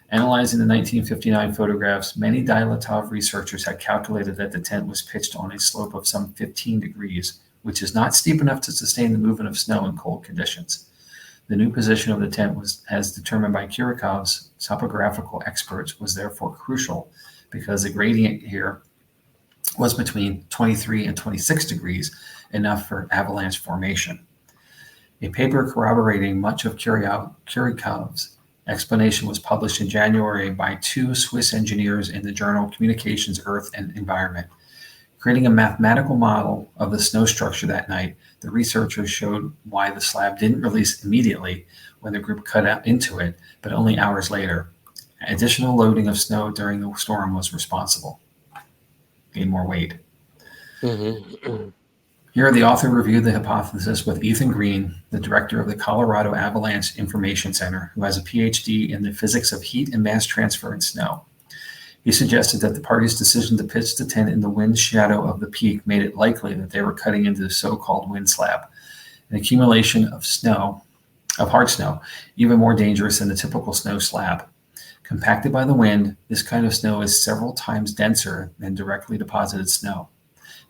Analyzing the 1959 photographs, many Dyatlov researchers had calculated that the tent was pitched on a slope of some 15 degrees, which is not steep enough to sustain the movement of snow in cold conditions. The new position of the tent was, as determined by Kirikov's topographical experts, was therefore crucial because the gradient here was between 23 and 26 degrees, enough for avalanche formation. A paper corroborating much of Kirikov's explanation was published in January by two Swiss engineers in the journal Communications, Earth, and Environment. Creating a mathematical model of the snow structure that night, the researchers showed why the slab didn't release immediately when the group cut out into it, but only hours later. Additional loading of snow during the storm was responsible. Gain more weight. Mm-hmm. Here, the author reviewed the hypothesis with Ethan Green, the director of the Colorado Avalanche Information Center, who has a PhD in the physics of heat and mass transfer in snow. He suggested that the party's decision to pitch the tent in the wind shadow of the peak made it likely that they were cutting into the so-called wind slab, an accumulation of hard snow, even more dangerous than the typical snow slab. Compacted by the wind, this kind of snow is several times denser than directly deposited snow,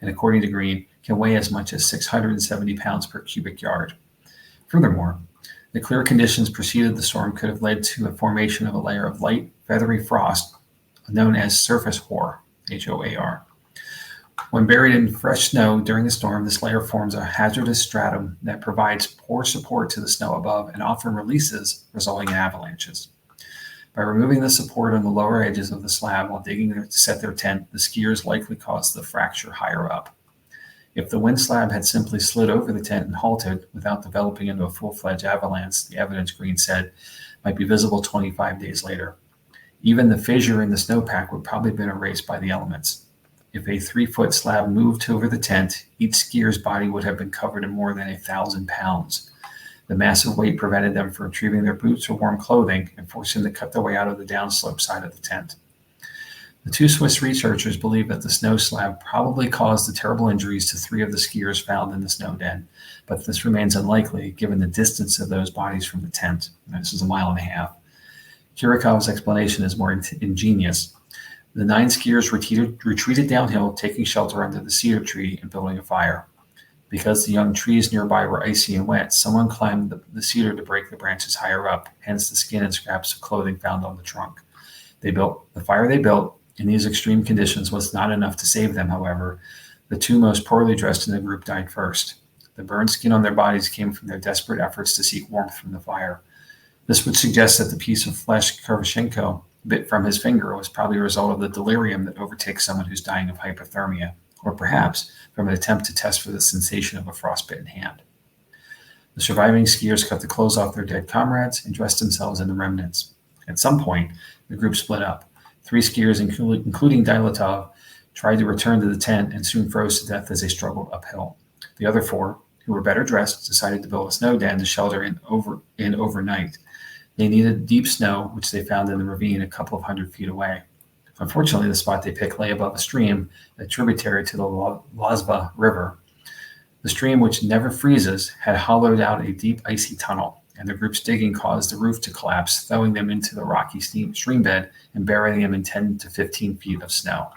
and according to Green, can weigh as much as 670 pounds per cubic yard. Furthermore, the clear conditions preceding the storm could have led to a formation of a layer of light, feathery frost known as surface hoar, H-O-A-R. When buried in fresh snow during the storm, this layer forms a hazardous stratum that provides poor support to the snow above and often releases, resulting in avalanches. By removing the support on the lower edges of the slab while digging to set their tent, the skiers likely caused the fracture higher up. If the wind slab had simply slid over the tent and halted without developing into a full-fledged avalanche, the evidence, Green said, might be visible 25 days later. Even the fissure in the snowpack would probably have been erased by the elements. If a 3-foot slab moved over the tent, each skier's body would have been covered in more than 1,000 pounds. The massive weight prevented them from retrieving their boots or warm clothing and forcing them to cut their way out of the downslope side of the tent. The two Swiss researchers believe that the snow slab probably caused the terrible injuries to 3 of the skiers found in the snow den, but this remains unlikely given the distance of those bodies from the tent. This is 1.5 miles. Kirikov's explanation is more ingenious. The 9 skiers retreated downhill, taking shelter under the cedar tree and building a fire. Because the young trees nearby were icy and wet, someone climbed the cedar to break the branches higher up, hence the skin and scraps of clothing found on the trunk. The fire they built in these extreme conditions was not enough to save them, however. The 2 most poorly dressed in the group died first. The burned skin on their bodies came from their desperate efforts to seek warmth from the fire. This would suggest that the piece of flesh Kurvashenko bit from his finger was probably a result of the delirium that overtakes someone who's dying of hypothermia, or perhaps from an attempt to test for the sensation of a frostbitten hand. The surviving skiers cut the clothes off their dead comrades and dressed themselves in the remnants. At some point, the group split up. 3 skiers, including Dyatlov, tried to return to the tent and soon froze to death as they struggled uphill. The other 4, who were better dressed, decided to build a snow den to shelter in overnight. They needed deep snow, which they found in the ravine a couple of hundred feet away. Unfortunately, the spot they picked lay above a stream, a tributary to the Lazva River. The stream, which never freezes, had hollowed out a deep icy tunnel, and the group's digging caused the roof to collapse, throwing them into the rocky stream bed and burying them in 10 to 15 feet of snow.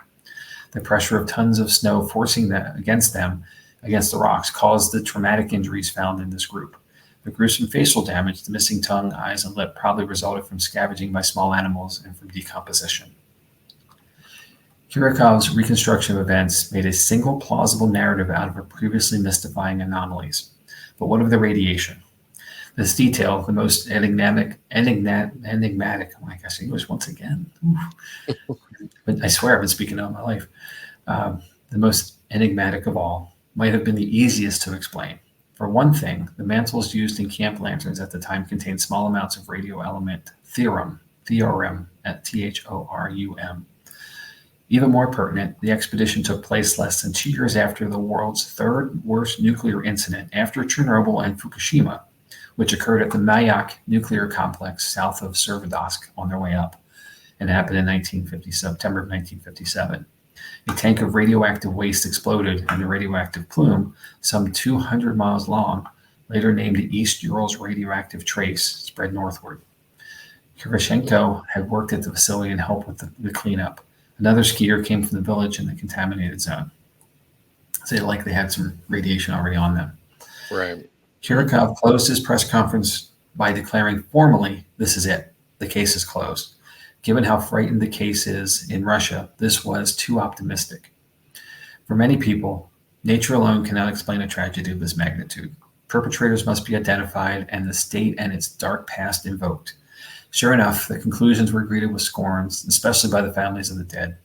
The pressure of tons of snow forcing them against the rocks, caused the traumatic injuries found in this group. The gruesome facial damage, the missing tongue, eyes, and lip probably resulted from scavenging by small animals and from decomposition. Kirikov's reconstruction of events made a single plausible narrative out of her previously mystifying anomalies. But what of the radiation? This detail, the most enigmatic, oh my gosh, English once again. But I swear I've been speaking all my life. The most enigmatic of all might have been the easiest to explain. For one thing, the mantles used in camp lanterns at the time contained small amounts of radio element thorium at Thorum. Even more pertinent, the expedition took place less than 2 years after the world's third worst nuclear incident after Chernobyl and Fukushima, which occurred at the Mayak nuclear complex south of Sverdlovsk on their way up, and happened in September of 1957. A tank of radioactive waste exploded, and the radioactive plume, some 200 miles long, later named the East Urals radioactive trace, spread northward. Kurashenko had worked at the facility and helped with the cleanup. Another skier came from the village in the contaminated zone. So they likely had some radiation already on them. Right. Kirikov closed his press conference by declaring formally, "This is it. The case is closed." Given how frightened the case is in Russia, this was too optimistic. For many people, nature alone cannot explain a tragedy of this magnitude. Perpetrators must be identified and the state and its dark past invoked. Sure enough, the conclusions were greeted with scorn, especially by the families of the dead.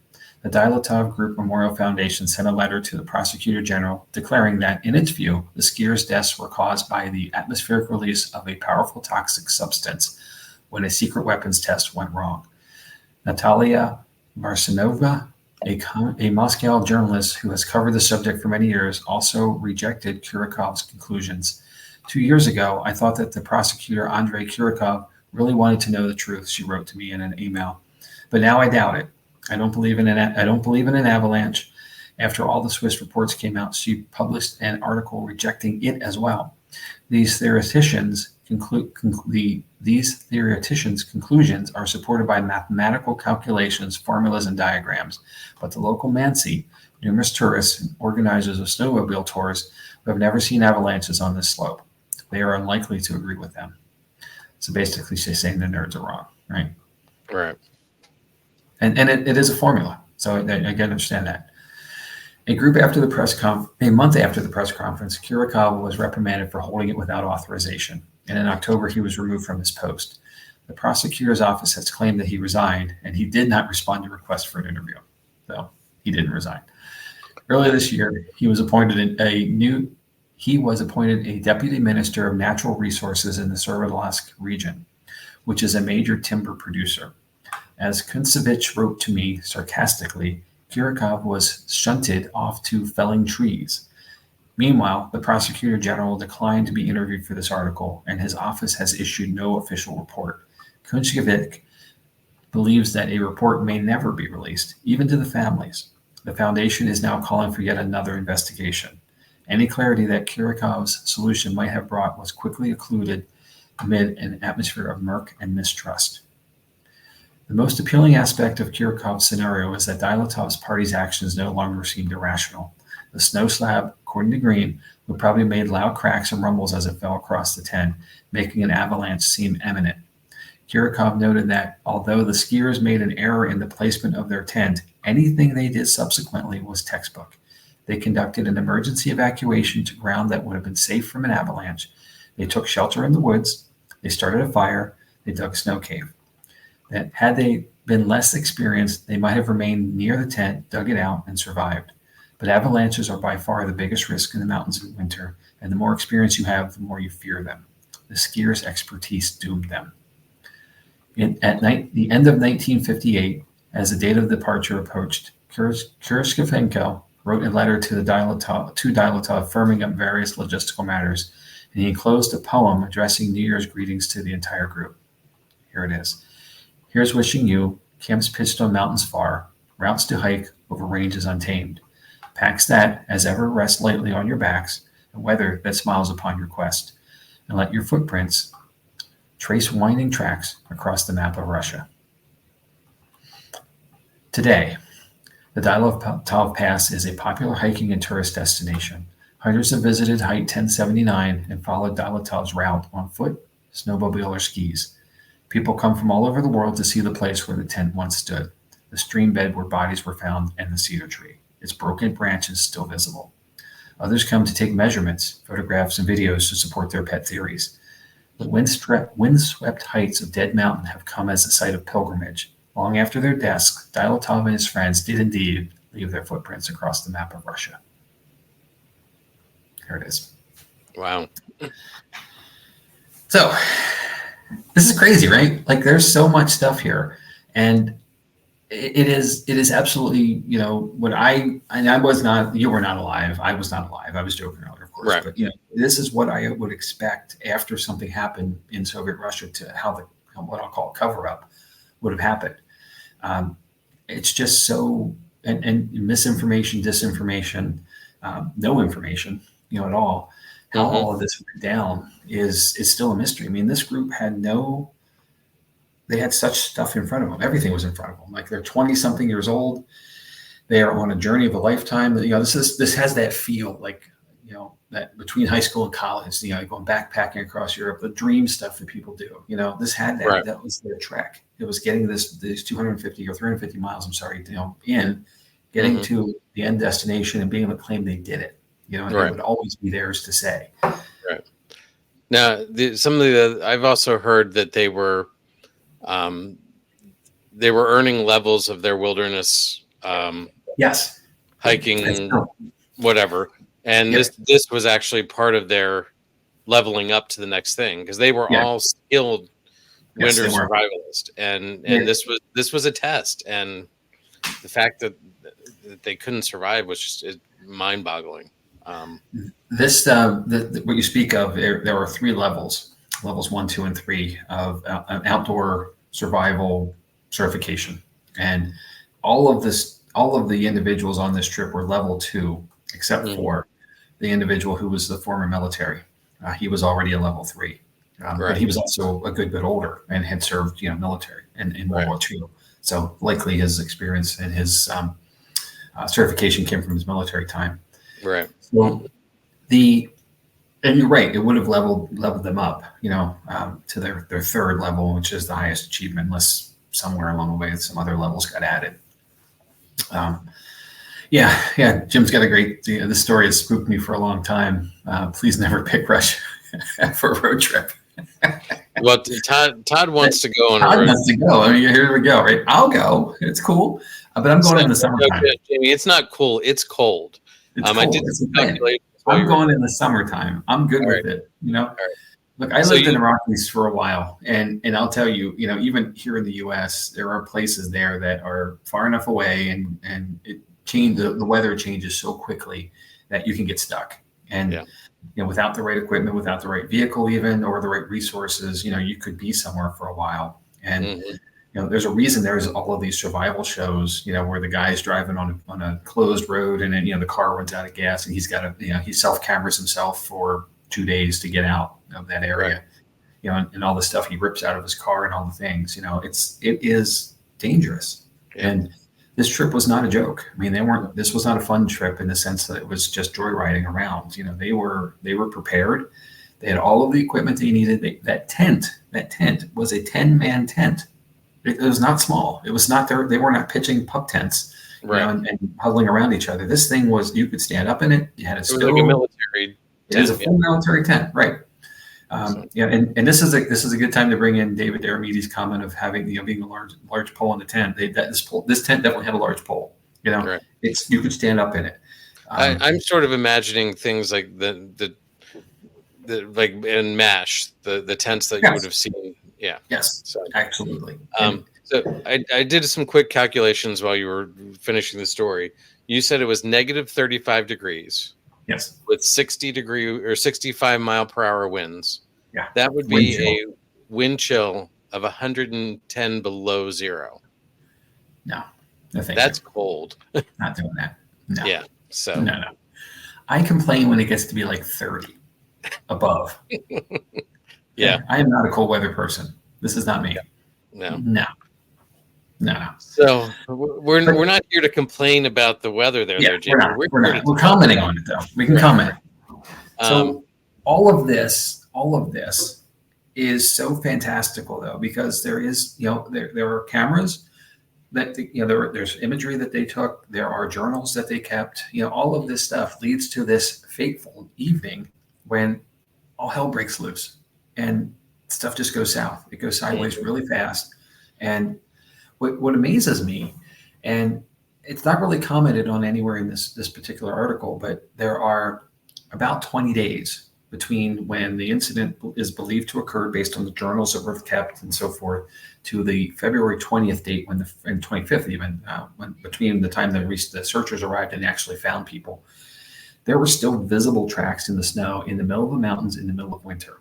The Dyatlov Group Memorial Foundation sent a letter to the Prosecutor General declaring that, in its view, the skiers' deaths were caused by the atmospheric release of a powerful toxic substance when a secret weapons test went wrong. Natalia Varsanova, a Moscow journalist who has covered the subject for many years, also rejected Kurikov's conclusions. 2 years ago, I thought that the prosecutor, Andrei Kurikov, really wanted to know the truth, she wrote to me in an email. But now I doubt it. I don't believe in an avalanche. After all the Swiss reports came out, she published an article rejecting it as well. These theoreticians' conclusions are supported by mathematical calculations, formulas, and diagrams. But the local Mansi, numerous tourists, and organizers of snowmobile tours who have never seen avalanches on this slope, they are unlikely to agree with them. So basically, she's saying the nerds are wrong, right? Right. And it is a formula. So I can understand that. A month after the press conference, Kurikov was reprimanded for holding it without authorization. And in October, he was removed from his post. The prosecutor's office has claimed that he resigned, and he did not respond to requests for an interview. So he didn't resign. Earlier this year, he was appointed a deputy minister of natural resources in the Sverdlovsk region, which is a major timber producer. As Kunsevich wrote to me sarcastically, Kurikov was shunted off to felling trees. Meanwhile, the prosecutor general declined to be interviewed for this article, and his office has issued no official report. Kunsevich believes that a report may never be released, even to the families. The foundation is now calling for yet another investigation. Any clarity that Kurikov's solution might have brought was quickly occluded amid an atmosphere of murk and mistrust. The most appealing aspect of Kurikov's scenario is that Dylatov's party's actions no longer seemed irrational. The snow slab, according to Green, would probably have made loud cracks and rumbles as it fell across the tent, making an avalanche seem imminent. Kurikov noted that although the skiers made an error in the placement of their tent, anything they did subsequently was textbook. They conducted an emergency evacuation to ground that would have been safe from an avalanche. They took shelter in the woods. They started a fire. They dug a snow cave. That had they been less experienced, they might have remained near the tent, dug it out, and survived. But avalanches are by far the biggest risk in the mountains in winter, and the more experience you have, the more you fear them. The skiers' expertise doomed them. At the end of 1958, as the date of departure approached, Kurashevchenko wrote a letter to Dyatlov firming up various logistical matters, and he enclosed a poem addressing New Year's greetings to the entire group. Here it is. Here's wishing you, camps pitched on mountains far, routes to hike over ranges untamed, packs that, as ever, rest lightly on your backs, and weather that smiles upon your quest, and let your footprints trace winding tracks across the map of Russia. Today, the Dyatlov Pass is a popular hiking and tourist destination. Hunters have visited Height 1079 and followed Dyatlov's route on foot, snowmobile, or skis. People come from all over the world to see the place where the tent once stood, the stream bed where bodies were found, and the cedar tree, its broken branches still visible. Others come to take measurements, photographs, and videos to support their pet theories. The windswept heights of Dead Mountain have come as a site of pilgrimage. Long after their deaths, Dyatlov and his friends did indeed leave their footprints across the map of Russia. Here it is. Wow. So, this is crazy, right? Like, there's so much stuff here. And It is absolutely, what I was not, you were not alive. I was not alive. I was joking earlier, of course, Right. but this is what I would expect after something happened in Soviet Russia to how what I'll call cover up would have happened. It's just so, and misinformation, disinformation, no information, at all. How all of this went down is still a mystery. I mean, this group they had such stuff in front of them. Everything was in front of them. Like they're 20 something years old. They are on a journey of a lifetime. This has that feel like, that between high school and college, going backpacking across Europe, the dream stuff that people do, this had that, Right. That was their trek. It was getting these 250 or 350 miles, I'm sorry, getting to the end destination and being able to claim they did it, and it would always be theirs to say. Right. Now, I've also heard that they were earning levels of their wilderness, yes, hiking, whatever. And this was actually part of their leveling up to the next thing, because they were all skilled winter survivalists, and this was a test, and the fact that they couldn't survive was just mind-boggling. What you speak of, there are 3 levels 1, 2, and 3 of an outdoor survival certification, and all of the individuals on this trip were level 2, except for the individual who was the former military. He was already a level 3, but he was also a good bit older and had served, military in World War II. So likely his experience and his certification came from his military time. Right. So and you're right, it would have leveled them up, to their 3rd level, which is the highest achievement, unless somewhere along the way some other levels got added. Jim's got a great. This story has spooked me for a long time. Please never pick Russia for a road trip. Well, Todd wants to go on a road. Todd wants to go. I mean, here we go. Right, I'll go. It's cool, but I'm going in the summertime. Jamie, it's not cool. It's cold. I did calculate. I'm going in the summertime. I'm good with it. Look, I lived in the Rockies for a while, and I'll tell you, even here in the U.S., there are places there that are far enough away, and the weather changes so quickly that you can get stuck. And without the right equipment, without the right vehicle, even, or the right resources, you could be somewhere for a while. And there's a reason there's all of these survival shows, where the guy's driving on a closed road, and then the car runs out of gas, and he's got he self cameras himself for 2 days to get out of that area, and all the stuff he rips out of his car and all the things. It is dangerous. And this trip was not a joke. I mean, this was not a fun trip in the sense that it was just joyriding around. They were prepared. They had all of the equipment they needed. That tent was a 10-man tent. It was not small. It was not they were not pitching pup tents, and huddling around each other. This thing was, you could stand up in it. You had a stove. It was like a military tent. It is a full military tent, right? And this is a good time to bring in David Deramidi's comment of having being a large pole in the tent. This tent definitely had a large pole. You could stand up in it. I'm sort of imagining things like the like in MASH, the tents that you would have seen. Yeah. Yes. So, absolutely. So I did some quick calculations while you were finishing the story. You said it was negative 35 degrees. Yes. With 60-degree or 65 mile per hour winds. Yeah. That would be a wind chill of 110 below zero. No. That's cold. Not doing that. No. Yeah. So no. I complain when it gets to be like 30 above. Yeah. I am not a cold weather person. This is not me. No. No. So we're not here to complain about the weather there, Jamie. We're commenting on it, though. We can comment. So all of this is so fantastical, though, because there is, there are cameras that, there's imagery that they took. There are journals that they kept. All of this stuff leads to this fateful evening when all hell breaks loose and stuff just goes south. It goes sideways really fast. And what amazes me, and it's not really commented on anywhere in this particular article, but there are about 20 days between when the incident is believed to occur based on the journals that were kept and so forth to the February 20th date and 25th even, when between the time the searchers arrived and actually found people, there were still visible tracks in the snow in the middle of the mountains in the middle of winter.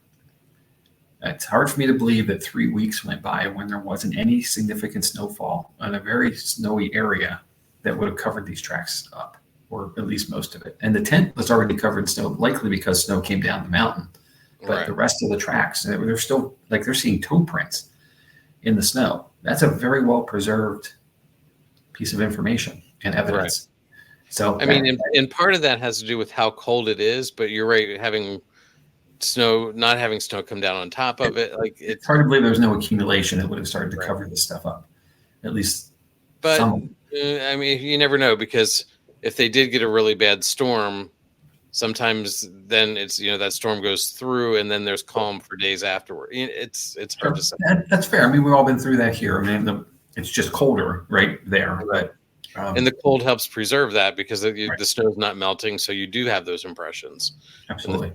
It's hard for me to believe that 3 weeks went by when there wasn't any significant snowfall on a very snowy area that would have covered these tracks up, or at least most of it. And the tent was already covered in snow, likely because snow came down the mountain. But the rest of the tracks, they're still, like, they're seeing toe prints in the snow. That's a very well preserved piece of information and evidence. Right. So I mean, and part of that has to do with how cold it is, but you're right, not having snow come down on top of it. Like, it's hard to believe there's no accumulation that would have started to cover this stuff up. At least some. I mean, you never know, because if they did get a really bad storm, sometimes then it's, that storm goes through and then there's calm for days afterward. It's hard to say. That's fair. I mean, we've all been through that here. I mean, it's just colder right there. But and the cold helps preserve that, because the snow's not melting. So you do have those impressions. Absolutely.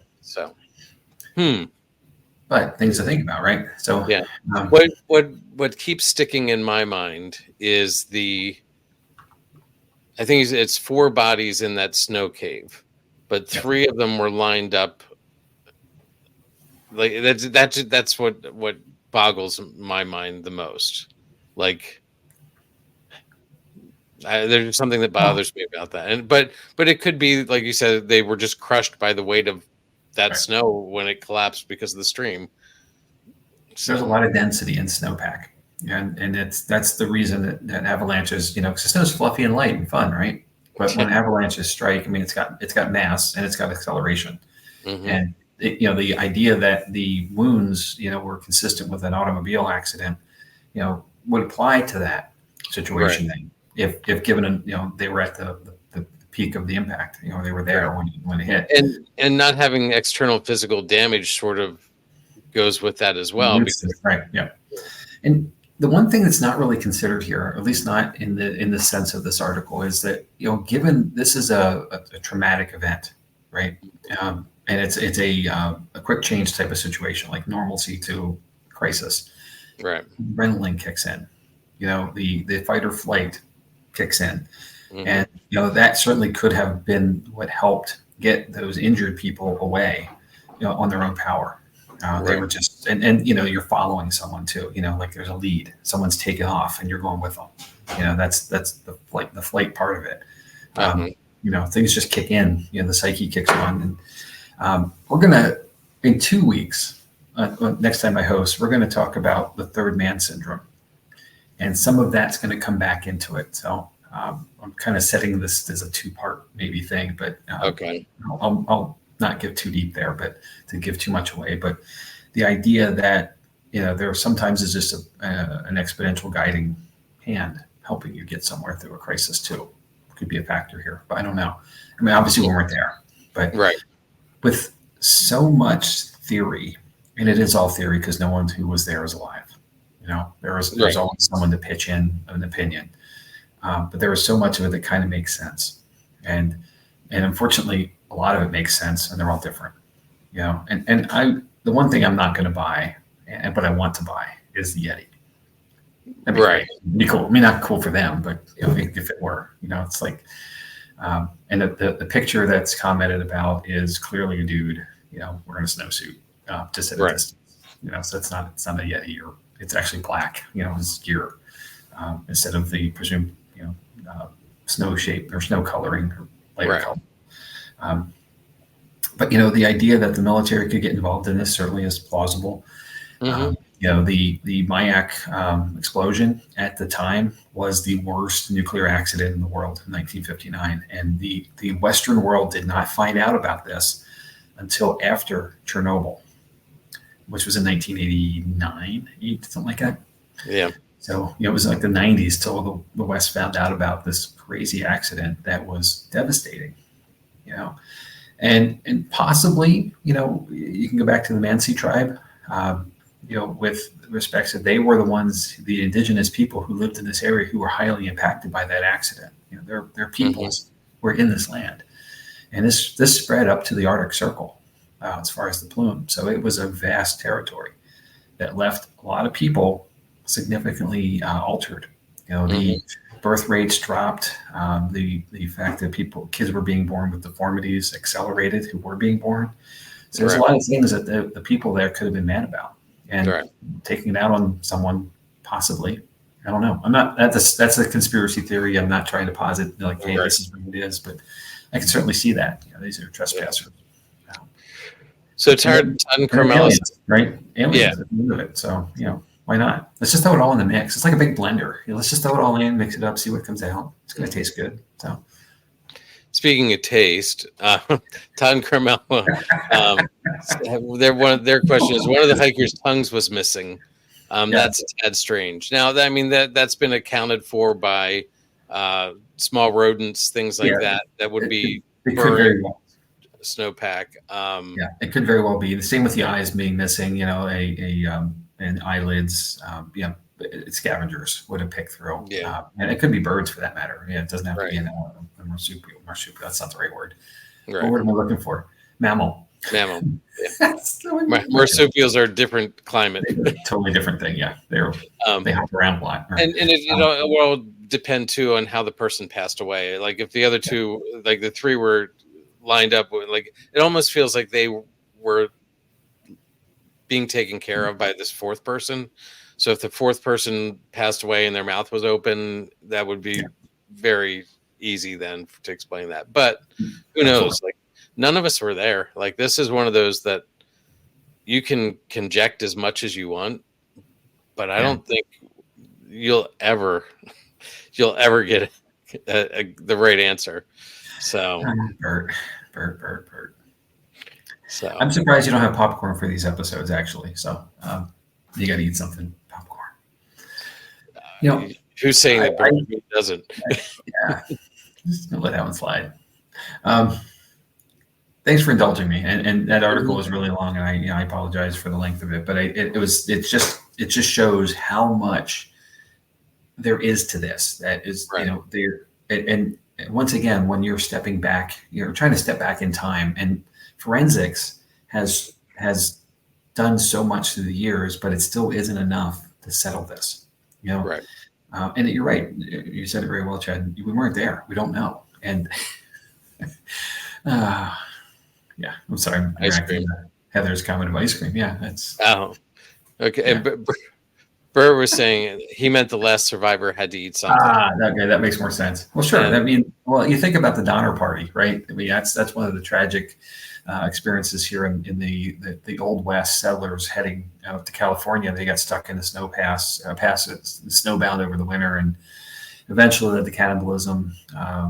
But things to think about, right? So yeah. What keeps sticking in my mind is I think it's 4 bodies in that snow cave, but 3 of them were lined up. Like that's what boggles my mind the most. Like, there's something that bothers me about that. But it could be, like you said, they were just crushed by the weight of that snow when it collapsed because of the stream. So there's a lot of density in snowpack. And that's the reason that avalanches, because the snow's fluffy and light and fun, right? But when avalanches strike, I mean, it's got mass and it's got acceleration. Mm-hmm. And the idea that the wounds, were consistent with an automobile accident, would apply to that situation. Right. If given, they were at the peak of the impact, they were there when it hit. And not having external physical damage sort of goes with that as well. Right. Yeah. And the one thing that's not really considered here, at least not in the sense of this article, is that, given this is a traumatic event, right? And it's a quick change type of situation, like normalcy to crisis. Right. Adrenaline kicks in, the fight or flight kicks in. Mm-hmm. And, that certainly could have been what helped get those injured people away, on their own power. They were just, and you're following someone too, like there's a lead, someone's taken off and you're going with them. That's the flight part of it. Things just kick in, the psyche kicks on. And we're going to, in 2 weeks, next time I host, we're going to talk about the third man syndrome. And some of that's going to come back into it. So I'm kind of setting this as a 2-part maybe thing, but I'll not give too deep there, but to give too much away. But the idea that, there sometimes is just an exponential guiding hand helping you get somewhere through a crisis too. Could be a factor here, but I don't know. I mean, obviously we weren't there, but with so much theory, and it is all theory because no one who was there is alive. There's always someone to pitch in an opinion. But there was so much of it that kind of makes sense. And unfortunately, a lot of it makes sense, and they're all different, and the one thing I'm not going to buy, but I want to buy, is the Yeti. That'd be great. It'd be cool. I mean, not cool for them, but if it were, it's like, and the picture that's commented about is clearly a dude, wearing a snowsuit, just at a distance, so it's not a Yeti, or it's actually black, his gear, instead of the presumed, snow shape or snow coloring or lighter color. But the idea that the military could get involved in this certainly is plausible. Mm-hmm. The Mayak explosion at the time was the worst nuclear accident in the world in 1959, and the Western world did not find out about this until after Chernobyl, which was in 1989, something like that. Yeah. So it was like the 90s till the West found out about this crazy accident that was devastating. And possibly, you can go back to the Mansi tribe, with respect to, they were the indigenous people who lived in this area who were highly impacted by that accident. Their peoples were in this land. And this spread up to the Arctic Circle. as far as the plume. So it was a vast territory that left a lot of people significantly altered. The birth rates dropped. The fact that kids were being born with deformities accelerated who were being born. So there's a lot of things that the people there could have been mad about, and taking it out on someone, possibly. I don't know. I'm not. That's a conspiracy theory. I'm not trying to posit like, hey, this is what it is, but I can certainly see that. These are trespassers. So Todd Carmel, aliens, right? Aliens at the end of it. So why not? Let's just throw it all in the mix. It's like a big blender. Let's just throw it all in, mix it up, see what comes out. It's going to taste good. So, speaking of taste, Todd and Carmel, their question is, one of the hikers' tongues was missing. That's a tad strange. Now, I mean that's been accounted for by small rodents, things like that. That would be burned. Snowpack. It could very well be the same with the eyes being missing. And eyelids. Scavengers would have picked through. And it could be birds for that matter. It doesn't have to be a marsupial. Marsupial. That's not the right word. Right. What word am I looking for? Mammal. Marsupials are a different climate. Totally different thing. Yeah, they hop around a lot. And it will depend too on how the person passed away. Like if the other two, like the three were lined up with, like, it almost feels like they were being taken care of by this fourth person. So if the fourth person passed away and their mouth was open, that would be very easy then to explain that. But who knows? Like, none of us were there. Like, this is one of those that you can conject as much as you want, but I don't think you'll ever get the right answer. So Bert. So I'm surprised you don't have popcorn for these episodes, actually. So you got to eat something. Popcorn. Who's saying that Bert doesn't? Just gonna let that one slide. Thanks for indulging me. And that article was really long, and I apologize for the length of it, but it just shows how much there is to this. That is, there. And once again, when you're stepping back, you're trying to step back in time, and forensics has done so much through the years, but it still isn't enough to settle this. Right. And you're right. You said it very well, Chad. We weren't there. We don't know. And I'm sorry. I'm reacting to Heather's comment of ice cream. Yeah, that's. Oh, okay. Yeah. And Bert was saying he meant the last survivor had to eat something. Okay, that makes more sense. Well, sure. You think about the Donner Party, right? I mean, that's one of the tragic experiences here in the Old West. Settlers heading out to California, they got stuck in the snowbound over the winter, and eventually led to cannibalism.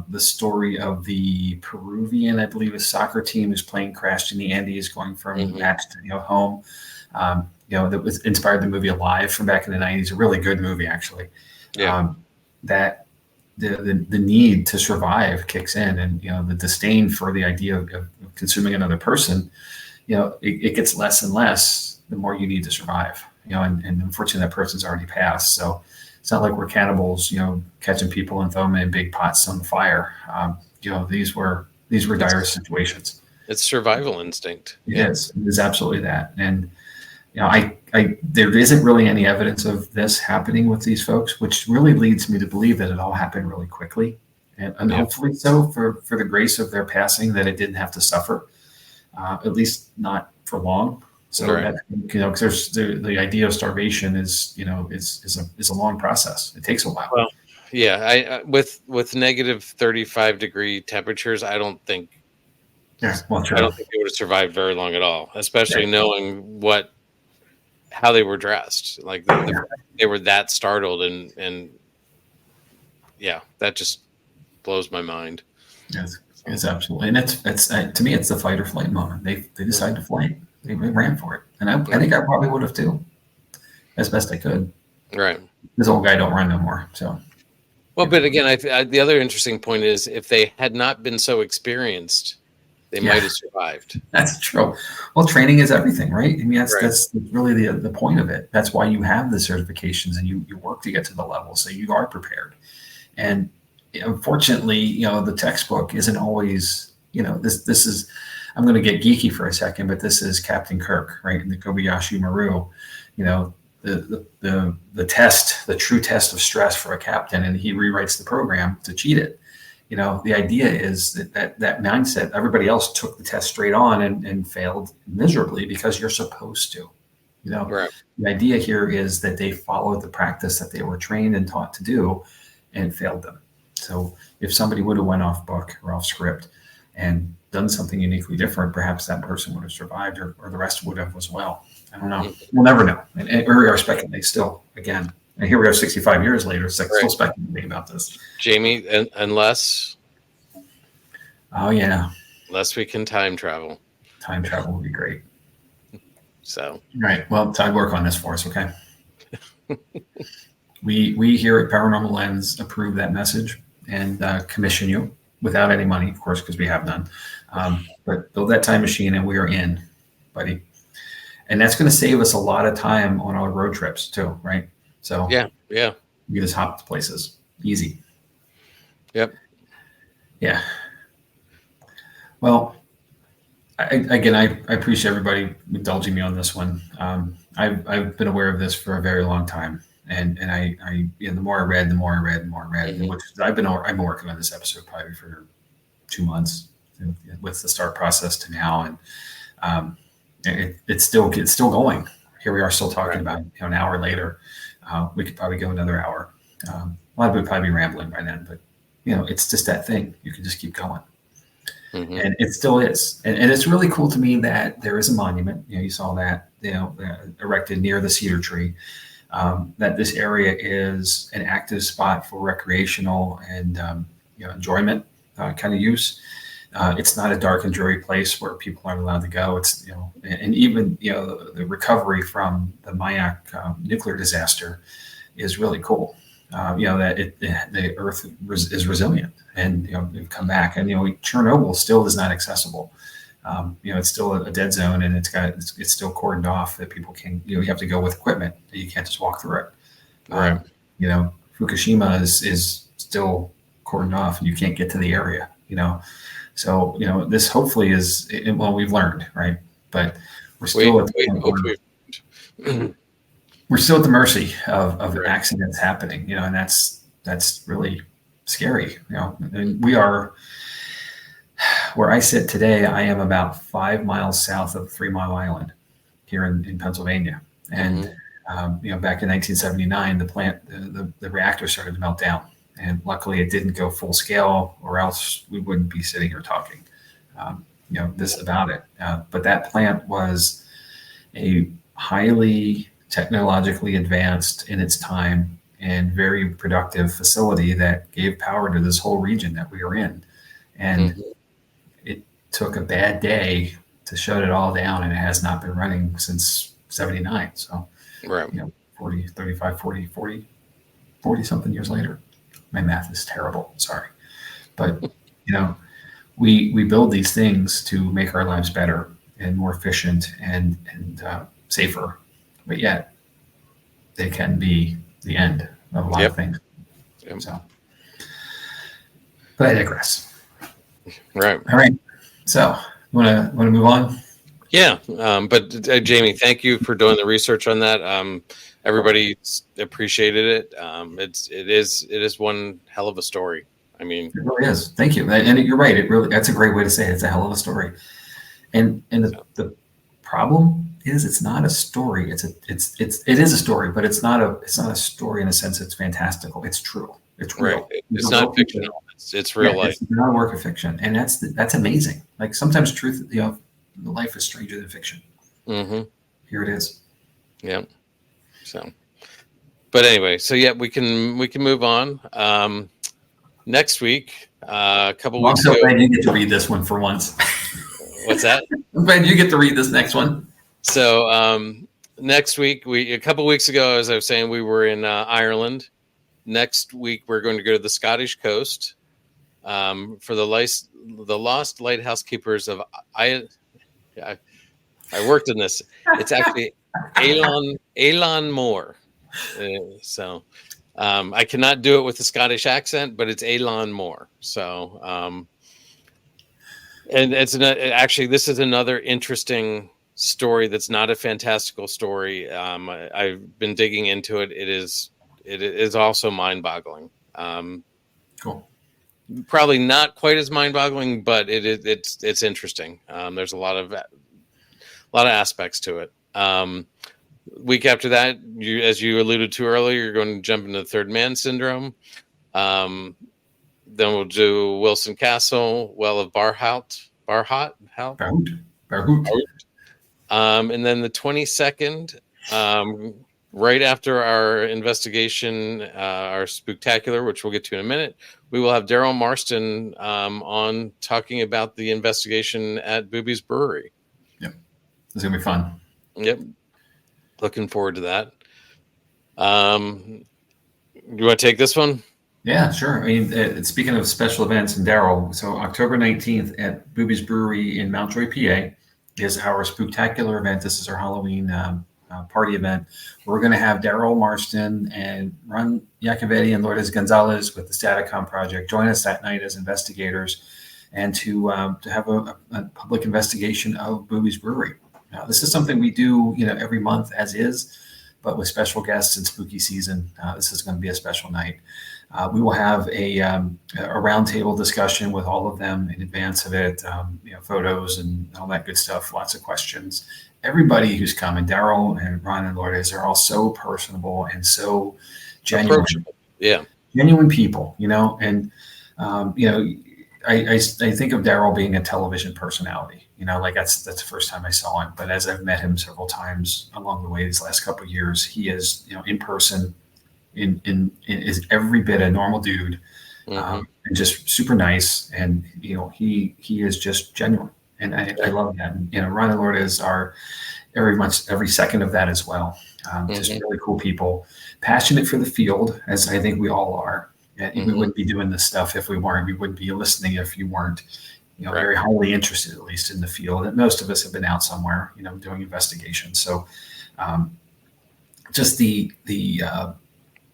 The story of the Peruvian, I believe, a soccer team whose plane crashed in the Andes, going from match to home. That was inspired the movie Alive from back in the 90s, a really good movie, actually. That the need to survive kicks in, and the disdain for the idea of consuming another person, it gets less and less the more you need to survive. And unfortunately that person's already passed. So it's not like we're cannibals, catching people and throwing them in big pots on the fire. These were dire situations. It's survival instinct. It is absolutely that. And there isn't really any evidence of this happening with these folks, which really leads me to believe that it all happened really quickly, and hopefully so for the grace of their passing, that it didn't have to suffer, at least not for long. So that, because there's the idea of starvation is a long process. It takes a while. Well, I with negative 35 degree temperatures, I don't think. Yeah, well, true. I don't think they would have survived very long at all, especially knowing how they were dressed. Like they were that startled, and that just blows my mind. Yes, absolutely. And it's to me, it's the fight or flight moment. They decided to flight. They ran for it, and I think I probably would have too, as best I could. Right. This old guy don't run no more. So. Well, but again, the other interesting point is, if they had not been so experienced, they might have survived. That's true. Well, training is everything, right? I mean, that's really the point of it. That's why you have the certifications and you work to get to the level, so you are prepared. And unfortunately, the textbook isn't always, this is, I'm going to get geeky for a second, but this is Captain Kirk, right? In the Kobayashi Maru, you know, the test, the true test of stress for a captain, and he rewrites the program to cheat it. You know, the idea is that mindset, everybody else took the test straight on and failed miserably because you're supposed to. You know, Right. The idea here is that they followed the practice that they were trained and taught to do and failed them. So if somebody would have went off book or off script and done something uniquely different, perhaps that person would have survived, or the rest would have as well. I don't know. We'll never know. And here we are speculating still again. And here we are 65 years later, still speculating about this. Jamie, unless we can time travel. Time travel would be great. So. Right. Well, Todd, work on this for us, okay? We here at Paranormal Lens approve that message and commission you without any money, of course, because we have none. But build that time machine and we are in, buddy. And that's going to save us a lot of time on our road trips too, right? So yeah, we just hop to places, easy. Yep. Yeah. Well, I appreciate everybody indulging me on this one. I've been aware of this for a very long time, and the more I read, Mm-hmm. which I've been working on this episode probably for 2 months with the start process to now, and it's still going. Here we are still talking about it, an hour later. We could probably go another hour. A lot of it would probably be rambling by then, but it's just that thing. You can just keep going. Mm-hmm. And it still is. And it's really cool to me that there is a monument. You saw that, erected near the cedar tree, that this area is an active spot for recreational and, enjoyment kind of use. It's not a dark and dreary place where people aren't allowed to go. It's, and even, the recovery from the Mayak nuclear disaster is really cool. That the Earth is resilient, and they've come back. And Chernobyl still is not accessible. It's still a dead zone, and it's still cordoned off that people can. You have to go with equipment. You can't just walk through it. Right. Fukushima is still cordoned off, and you can't get to the area. So this hopefully is we've learned, right? But we're still we're still at the mercy of accidents happening, and that's really scary, and we are, where I sit today, I am about 5 miles south of 3 Mile Island here in Pennsylvania. And, back in 1979, the plant, the reactor started to melt down, and luckily it didn't go full scale, or else we wouldn't be sitting here talking, this about it. But that plant was a highly technologically advanced in its time and very productive facility that gave power to this whole region that we are in. And it took a bad day to shut it all down, and it has not been running since 79. So, 40 something years later. My math is terrible. Sorry. But, we build these things to make our lives better and more efficient and safer. But yet, they can be the end of a lot of things. Yep. So, but I digress. Right. All right. So, you want to move on? Yeah. But Jamie, thank you for doing the research on that. Everybody appreciated it. It is one hell of a story. I mean, it really is. Thank you. And you're right. That's a great way to say it. It's a hell of a story. And the problem is, it's not a story. It is a story, but it's not a story in a sense it's fantastical. It's true. It's real. Right. It's not fictional. It's real life. It's not a work of fiction, and that's amazing. Like, sometimes truth, life is stranger than fiction. Mm-hmm. Here it is. Yeah. So, but anyway, so we can move on. Next week, a couple weeks ago. I'm so glad you get to read this one for once. What's that? I'm glad you get to read this next one. So next week, a couple weeks ago, as I was saying, we were in Ireland. Next week, we're going to go to the Scottish coast for the Lost Lighthouse Keepers of I worked in this. It's actually Eilean Mor. So I cannot do it with a Scottish accent, but it's Eilean Mor. So And actually, this is another interesting story that's not a fantastical story. I've been digging into it. It is also mind-boggling. Cool. Probably not quite as mind-boggling, but it's interesting. There's a lot of aspects to it. Week after that, as you alluded to earlier, you're going to jump into the Third Man Syndrome. Then we'll do Wilson Castle, Well of Barhout. And then the 22nd, right after our investigation, our spooktacular, which we'll get to in a minute, we will have Daryl Marston on talking about the investigation at Booby's Brewery. Yep. It's going to be fun. Yep. Looking forward to that. You want to take this one? Yeah, sure. I mean, speaking of special events and Daryl, so October 19th at Booby's Brewery in Mountjoy, PA, is our spooktacular event. This is our Halloween party event. We're going to have Daryl Marston and Ron Iacovetti and Lourdes Gonzalez with the Staticom Project join us that night as investigators, and to have a public investigation of Booby's Brewery. Now, this is something we do, every month as is, but with special guests and spooky season. This is going to be a special night. We will have a roundtable discussion with all of them in advance of it, photos and all that good stuff, lots of questions. Everybody who's coming, Daryl and Ron and Lourdes, are all so personable and so genuine. Yeah. Genuine people, and, I think of Daryl being a television personality. That's the first time I saw him. But as I've met him several times along the way these last couple of years, he is, in person, is every bit a normal dude, and just super nice. And he is just genuine, and I love that. And Ron and Lourdes are every second of that as well. Just really cool people, passionate for the field, as I think we all are. And we wouldn't be doing this stuff if we weren't. We wouldn't be listening if you weren't, very highly interested, at least in the field. And most of us have been out somewhere, doing investigations. So, just the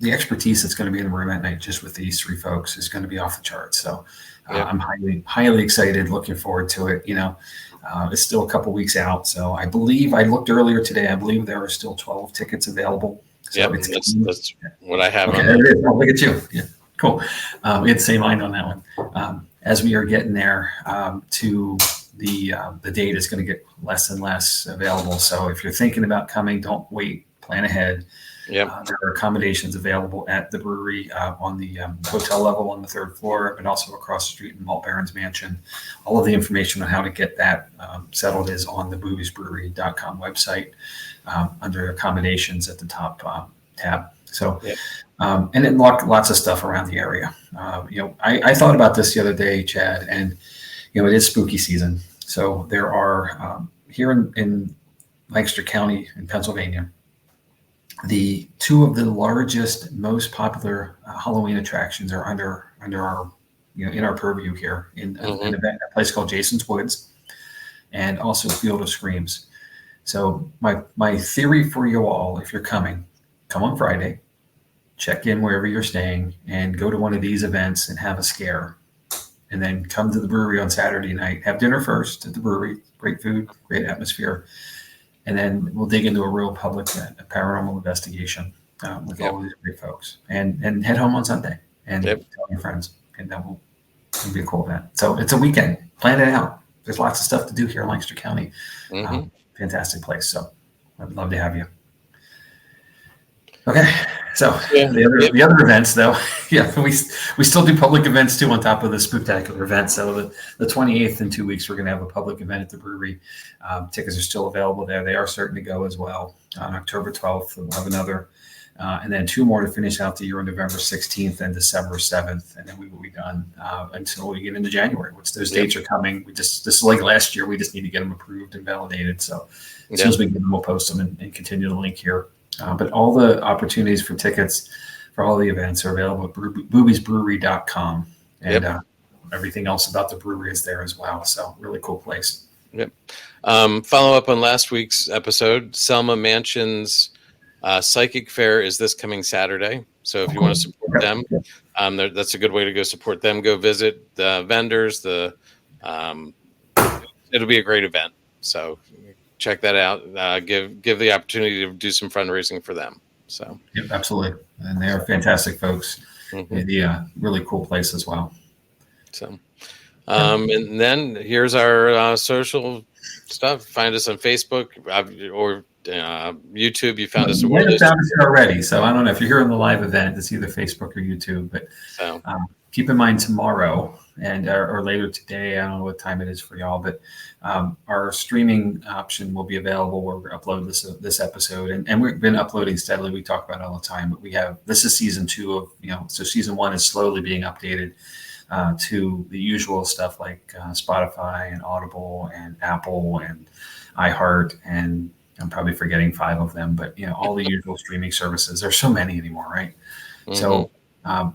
expertise that's going to be in the room at night, just with these three folks, is going to be off the charts. So, I'm highly excited, looking forward to it. It's still a couple weeks out. So I believe I looked earlier today. I believe there are still 12 tickets available. So that's what I have. Okay, there it is. Oh, look at you. Yeah. Cool. We had the same line on that one. As we are getting there to the date is going to get less and less available. So if you're thinking about coming, don't wait. Plan ahead. Yep. There are accommodations available at the brewery on the hotel level on the third floor, but also across the street in Malt Baron's Mansion. All of the information on how to get that settled is on the boobiesbrewery.com website under accommodations at the top tab. So, and then lots of stuff around the area. I thought about this the other day, Chad, and it is spooky season. So there are here in Lancaster County in Pennsylvania, the two of the largest, most popular Halloween attractions are under our in our purview here in an event, a place called Jason's Woods, and also Field of Screams. So my theory for you all, if you're coming, come on Friday, check in wherever you're staying, and go to one of these events and have a scare. And then come to the brewery on Saturday night, have dinner first at the brewery, great food, great atmosphere. And then we'll dig into a real public paranormal investigation with all of these great folks, and head home on Sunday and tell your friends, and that will be a cool event. So it's a weekend. Plan it out. There's lots of stuff to do here in Lancaster County. Fantastic place. So I'd love to have you. Okay. So the other events, though, we still do public events too on top of the spooktacular event. So the 28th in 2 weeks, we're going to have a public event at the brewery. Tickets are still available there. They are starting to go as well. On October 12th, we'll have another, and then two more to finish out the year on November 16th and December 7th, and then we will be done until we get into January. Which those dates are coming. This is like last year. We just need to get them approved and validated. So as soon as we get them, we'll post them and continue the link here. But all the opportunities for tickets for all the events are available at boobiesbrewery.com. And everything else about the brewery is there as well. So really cool place. Yep. Follow up on last week's episode. Selma Mansion's Psychic Fair is this coming Saturday. So if you want to support them, that's a good way to go support them. Go visit the vendors, the it'll be a great event. So check that out. Give the opportunity to do some fundraising for them. So yep, absolutely, and they are fantastic folks. The really cool place as well. So, and then here's our social stuff. Find us on Facebook or YouTube. You found us. You might have found us here already, so I don't know if you're here on the live event. It's either Facebook or YouTube. But keep in mind tomorrow and or later today. I don't know what time it is for y'all, but our streaming option will be available where we upload this episode, and we've been uploading steadily. We talk about it all the time, but this is season 2 of so season 1 is slowly being updated to the usual stuff like Spotify and Audible and Apple and iHeart, and I'm probably forgetting 5 of them, but all the usual streaming services. There's so many anymore, right? So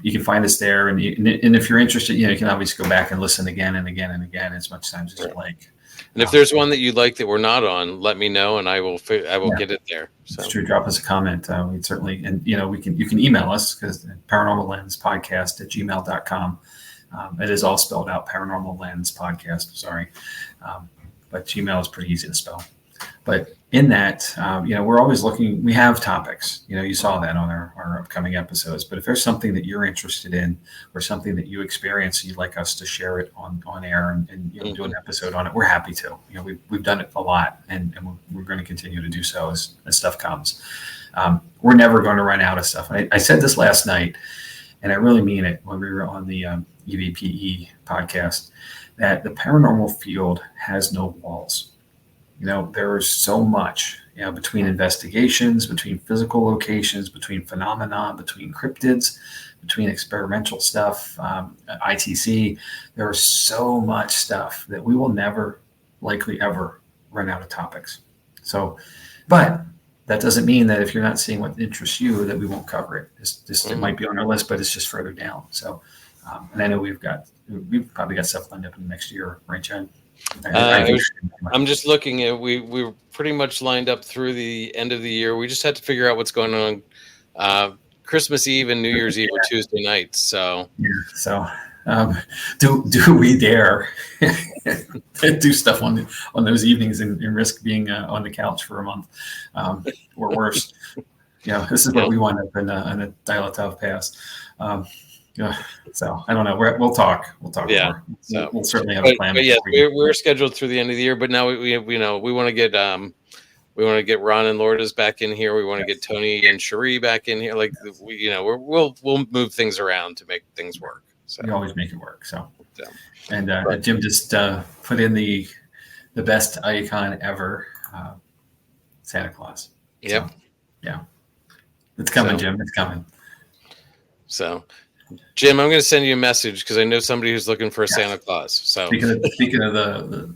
you can find us there, and if you're interested, you can obviously go back and listen again and again and again as much times as you like. And if there's one that you'd like that we're not on, let me know, and I will get it there. So. It's true. Drop us a comment. We'd certainly, and you can email us because Paranormal Lens Podcast at gmail.com. It is all spelled out, Paranormal Lens Podcast. Sorry, but Gmail is pretty easy to spell. But in that, we're always looking. We have topics. You saw that on our upcoming episodes. But if there's something that you're interested in, or something that you experience, you'd like us to share it on air and do an episode on it, we're happy to. We've done it a lot, and we're going to continue to do so as stuff comes. We're never going to run out of stuff. I said this last night, and I really mean it when we were on the EVPE podcast, that the paranormal field has no walls. There is so much, between investigations, between physical locations, between phenomena, between cryptids, between experimental stuff, ITC. There is so much stuff that we will never, likely ever, run out of topics. So, but that doesn't mean that if you're not seeing what interests you, that we won't cover it. It might be on our list, but it's just further down. So, and I know we've probably got stuff lined up in the next year, right, Chad? I'm just looking at we're pretty much lined up through the end of the year. We just had to figure out what's going on Christmas Eve and New Year's Eve or Tuesday nights. So do we dare do stuff on those evenings and risk being on the couch for a month or worse? This is what we want up in a Dyatlov Pass. So I don't know. We'll talk. Yeah. More. So, we'll certainly have a plan. But yes, we're scheduled through the end of the year. But now we want to get Ron and Lourdes back in here. We want to get Tony and Cherie back in here. Like we'll move things around to make things work. So we always make it work. So and Jim just put in the best icon ever, Santa Claus. Yep. So, yeah. It's coming, Jim. It's coming. So. Jim, I'm going to send you a message because I know somebody who's looking for a Santa Claus. So speaking of the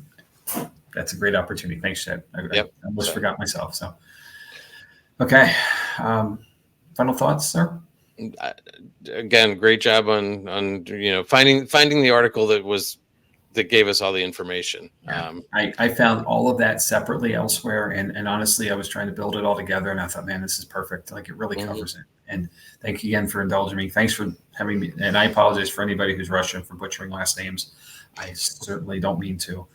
that's a great opportunity. Thanks, Chad. I almost forgot myself. So, okay. Final thoughts, sir? Again, great job on finding the article that gave us all the information. Yeah. I found all of that separately elsewhere, and honestly, I was trying to build it all together, and I thought, man, this is perfect. Like it really covers it. And thank you again for indulging me. Thanks for having me. And I apologize for anybody who's Russian for butchering last names. I certainly don't mean to.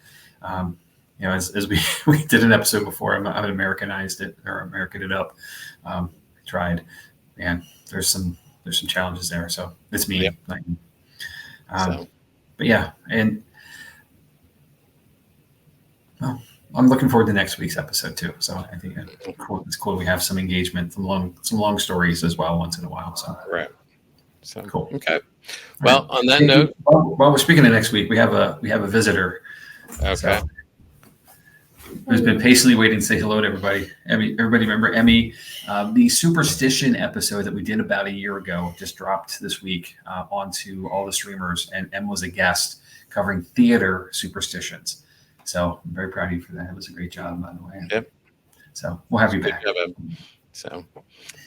As we did an episode before, I Americanized it or Americaned it up. I tried, and there's some challenges there. So it's me. Yep. But yeah, and well, I'm looking forward to next week's episode too. So I think it's cool. We have some engagement, some long stories as well once in a while. So right. So cool. Okay. Well, on that note, while we're speaking of next week, we have a visitor. Okay. So, who's been patiently waiting to say hello to everybody. Everybody remember Emmy? The superstition episode that we did about a year ago just dropped this week onto all the streamers, and Em was a guest covering theater superstitions. So I'm very proud of you for that. It was a great job, by the way. Yep. So we'll have you back. So,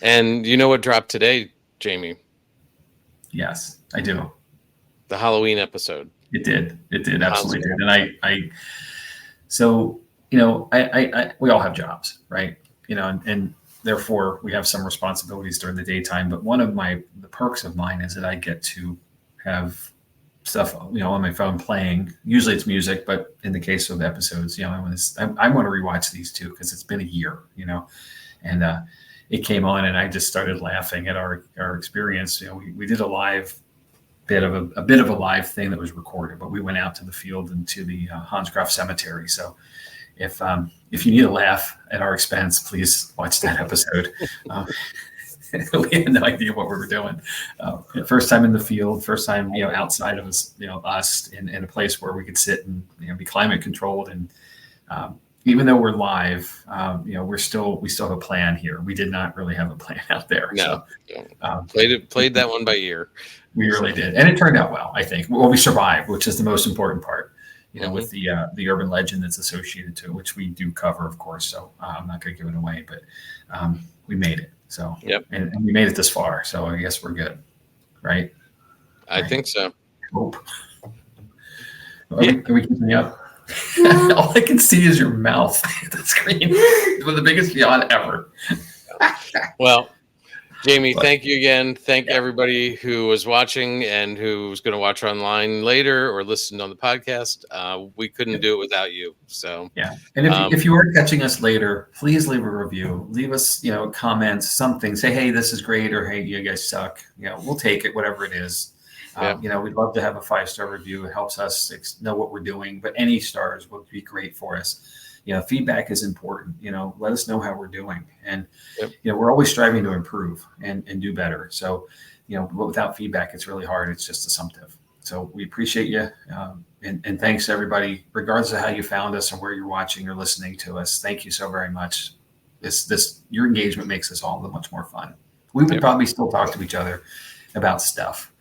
and you know what dropped today, Jamie? Yes, I do. The Halloween episode. It did. Absolutely did. And so, we all have jobs, right? And therefore we have some responsibilities during the daytime. But one of the perks of mine is that I get to have stuff, on my phone playing. Usually it's music, but in the case of episodes, I want to rewatch these too because it's been a year, and it came on and I just started laughing at our experience. We did a bit of a live thing that was recorded, but we went out to the field and to the Hansgraf Cemetery. So if you need a laugh at our expense, please watch that episode. We had no idea what we were doing. First time in the field, first time outside of us, us in a place where we could sit and be climate controlled. And even though we're live, we still have a plan here. We did not really have a plan out there. No, so, played that one by ear. We really did, and it turned out well. I think. Well, we survived, which is the most important part. With the urban legend that's associated to it, which we do cover, of course. So I'm not going to give it away, but we made it. So and we made it this far. So I guess we're good, right? I think so. Hope. Are we keeping up? All I can see is your mouth at the screen with the biggest yawn ever. Well, Jamie, thank you again. Thank everybody who was watching and who's going to watch online later or listen on the podcast. We couldn't do it without you. So and if you are catching us later, please leave a review. Leave us, comments, something. Say, hey, this is great, or hey, you guys suck. We'll take it, whatever it is. We'd love to have a 5-star review. It helps us know what we're doing, but any stars would be great for us. Feedback is important. Let us know how we're doing. And, we're always striving to improve and do better. So, without feedback, it's really hard. It's just assumptive. So we appreciate you. And thanks everybody, regardless of how you found us and where you're watching or listening to us. Thank you so very much. Your engagement makes us all that much more fun. We would probably still talk to each other about stuff,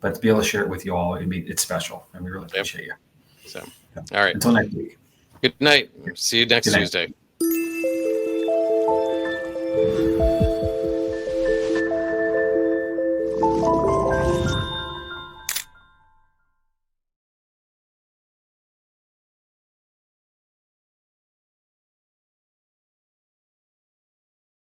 but to be able to share it with you all, it's special. And we really appreciate you. So, all right. Until next week. Good night. See you next Tuesday.